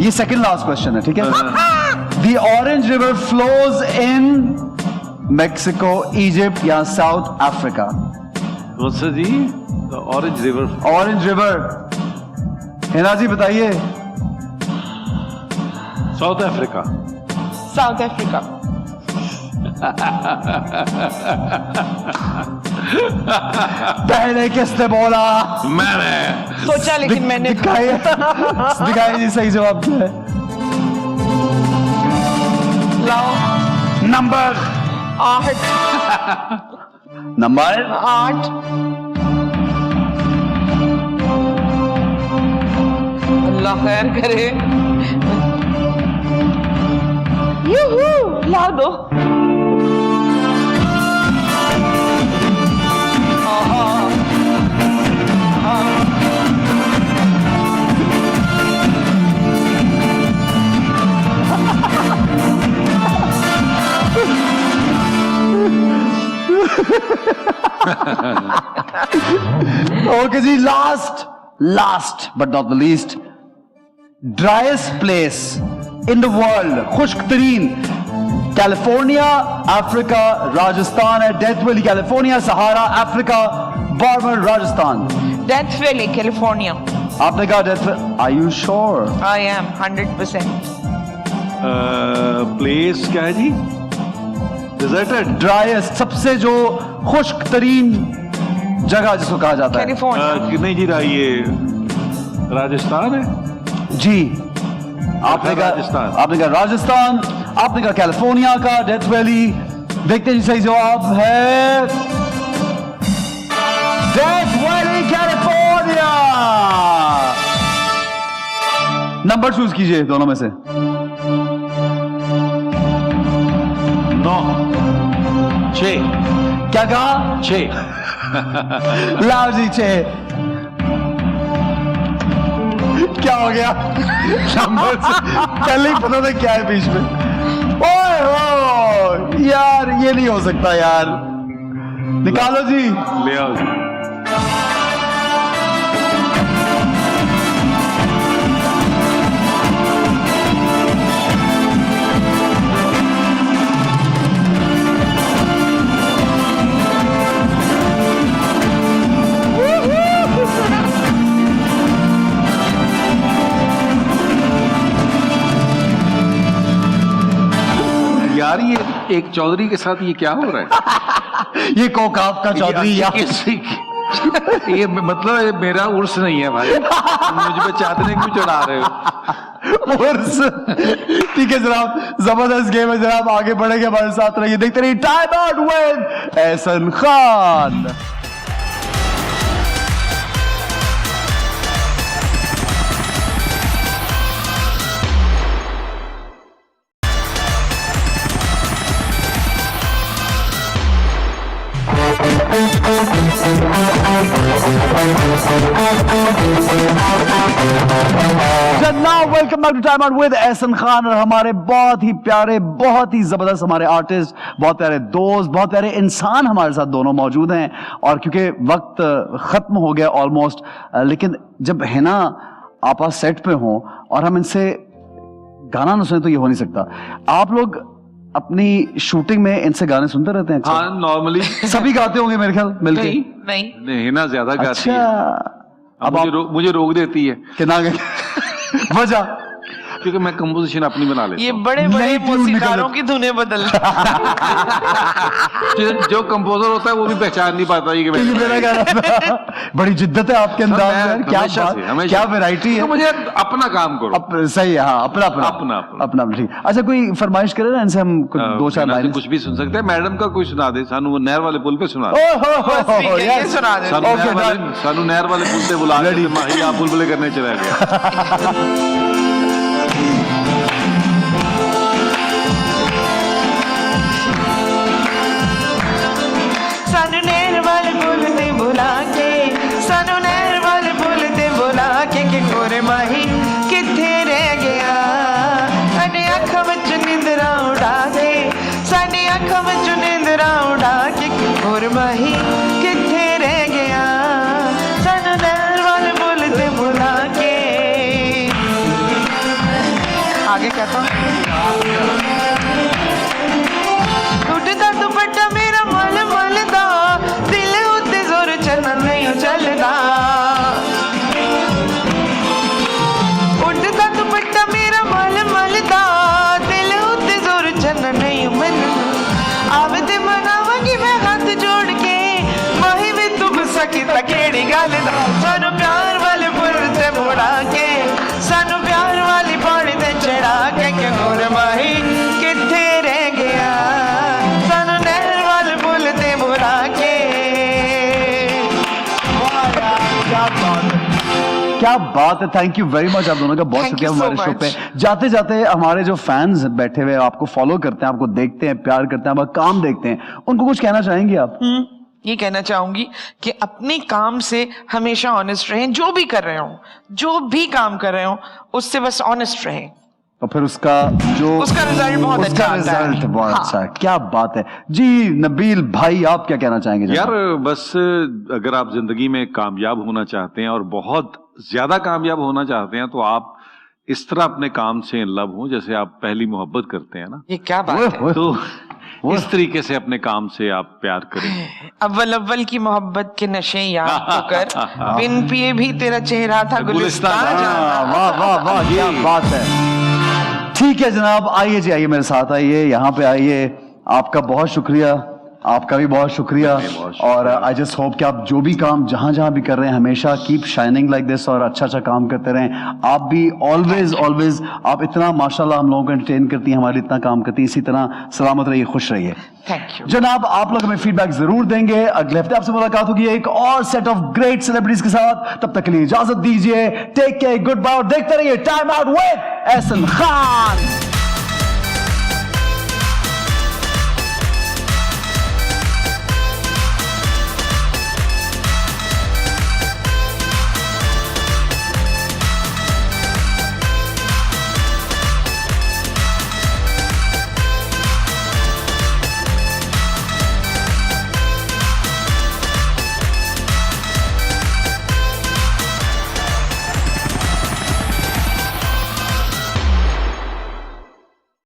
ये सेकंड लास्ट क्वेश्चन है, ठीक है। The Orange River flows in Mexico, Egypt या साउथ अफ्रीका? वत्सा जी, Orange River. Orange River, Hina जी बताइए। South Africa. South Africa. पहले किसने बोला? मैंने सोचा, लेकिन मैंने दिखाइए जी सही जवाब क्या है। लाओ। नंबर 8। नंबर 8। अल्लाह खैर करे। यूहू, लाओ दो। ओके जी, last but not the least, driest place in the world, खुश्क तरीन। कैलिफोर्निया, अफ्रीका, राजस्थान है। Death Valley California, Sahara Africa, बार्बर राजस्थान। Death Valley California. आपने कहा Death Valley. Are you sure? I am 100%। Place क्या है जी? डिजर्टेड। ड्राइस्ट, सबसे जो खुश्क तरीन जगह जिसको कहा जाता है। कैलिफोर्निया। नहीं जी, ये राजस्थान है जी। आपने कहा राजस्थान। आपने कहा राजस्थान, आपने कहा कैलिफोर्निया का डेथ वैली। देखते हैं जी सही जवाब है Death Valley California. Number choose कीजिए दोनों में से। 9, 6। क्या कहा? 6। लाओ जी 6। क्या हो गया? नंबर पहले ही पता था क्या है बीच में। ओए हो यार, ये नहीं हो सकता यार। निकालो जी। ले आओ जी। यार ये एक चौधरी के साथ ये क्या हो रहा है? ये कोकाब का चौधरी या ये मतलब मेरा उर्स नहीं है भाई, मुझ पे चादरें क्यों चढ़ा रहे हो? उर्स। ठीक है जनाब, जबरदस्त गेम है जनाब, आगे बढ़ेंगे, हमारे साथ रहिए, देखते रहिए time out with Ehsan Khan. जनाब welcome back to time out with Ehsan Khan, और हमारे बहुत ही प्यारे, बहुत ही जबरदस्त हमारे आर्टिस्ट, बहुत प्यारे दोस्त, बहुत प्यारे इंसान हमारे साथ दोनों मौजूद हैं। और क्योंकि वक्त खत्म हो गया ऑलमोस्ट, लेकिन जब है ना आप सेट पे हों और हम इनसे गाना ना सुने तो ये हो नहीं सकता। आप लोग अपनी शूटिंग में इनसे गाने सुनते रहते हैं? हाँ, नॉर्मली सभी गाते होंगे मेरे ख्याल मिलके। नहीं हिना ज्यादा गाती अच्छा, है। अब मुझे रोक देती है कि ना वजह क्योंकि मैं कंपोजिशन अपनी बना लेता ये हूँ। बड़े बड़े नहीं, ट्यून मौसीकारों निकल- की धुनें बदल जो कंपोजर होता है वो भी पहचान नहीं पाता ये कि ये मेरा गाना था। बड़ी जिद्दत है आपके अंदाज में यार, क्या हमेशा बात, से, हमेशा क्या से। वैरायटी है। तो मुझे अपना काम करो। सही है, हाँ, अपना अपना अपना। अपना ठीक। अच्छा, कोई फरमाइश करे ना इनसे, हम कुछ दो चार हिना से लाइन। कुछ भी सुन सकते हैं। मैडम का कोई सुना दे, सानू वो नहर वाले पुल पे सुना दे। ये सुना दे। सानू नहर वाले पुल पे बुला के माही आप बुलबुले करने चला गया। सानू नहर वाले पुल ते बुला के, सानू नहर वाले पुल ते बुला के कि गोरे माही किथे रह गया। साडी अखां विच निंदरा उड़ा दे, साडी अखां विच निंदरा उड़ा के कि गोरे माही किथे रह गया। सानू नहर वाले पुल ते बुला के। आगे कहता उठदा दुपट्टा मेरा मल मलदा, दिल उत्ते जोर चलना नहीं चलदा। उठदा दुपट्टा मेरा मल मलदा, दिल उत्ते जोर चलना नहीं मिलदा। आवे ते मनावांगी मैं हाथ जोड़ के, माही भी तू गुस्सा कीता केड़ी गल दा। सानू प्यार वाले पुल ते मुड़ा के, सानू प्यार वाली पौड़ी ते चढ़ा के कि गोर माही किथे रह गया। सानू नहर वाले पुल ते बुला के। क्या बात है, थैंक यू वेरी मच आप दोनों का, बहुत Thank शुक्रिया you so हमारे शो much. पे। जाते जाते हमारे जो फैंस बैठे हुए आपको फॉलो करते हैं, आपको देखते हैं, प्यार करते हैं, आपका काम देखते हैं, उनको कुछ कहना चाहेंगे आप? ये कहना चाहूंगी कि अपने काम से हमेशा ऑनेस्ट रहें। जो भी कर रहे हो, जो भी काम कर रहे हो, उससे बस ऑनेस्ट रहें, और फिर उसका रिजल्ट बहुत अच्छा आता है। रिजल्ट बहुत हाँ। अच्छा है। क्या बात है जी। नबील भाई, आप क्या कहना चाहेंगे? यार बस अगर आप जिंदगी में कामयाब होना चाहते हैं और बहुत ज्यादा कामयाब होना चाहते हैं तो आप इस तरह अपने काम से इन लव हो जैसे आप पहली मोहब्बत करते हैं ना, ये क्या बात है। ओए, तो इस तरीके से अपने काम से आप प्यार करें। अव्वल अव्वल की मोहब्बत के नशे याद तो कर, बिन पिए भी तेरा चेहरा था गुलिस्तान हाँ, जाना। वाह वाह वाह, क्या बात है। ठीक है जनाब, आइए जी, आइए मेरे साथ, आइए यहाँ पे आइए। आपका बहुत शुक्रिया, आपका भी बहुत शुक्रिया। और आई जस्ट होप कि आप जो भी काम जहां जहां भी कर रहे हैं, हमेशा कीप शाइनिंग लाइक दिस और अच्छा अच्छा काम करते रहें। आप भी ऑलवेज ऑलवेज, आप इतना माशाल्लाह हम लोगों को एंटरटेन करती हैं, हमारे लिए इतना काम करती हैं। इसी तरह सलामत रहिए, खुश रहिए। थैंक यू जनाब, आप लोग हमें फीडबैक जरूर देंगे। अगले हफ्ते आपसे मुलाकात होगी एक और सेट ऑफ ग्रेट सेलिब्रिटीज के साथ। तब तक के लिए इजाजत दीजिए। टेक केयर, गुड बाय, और देखते रहिए time out with Ehsan Khan.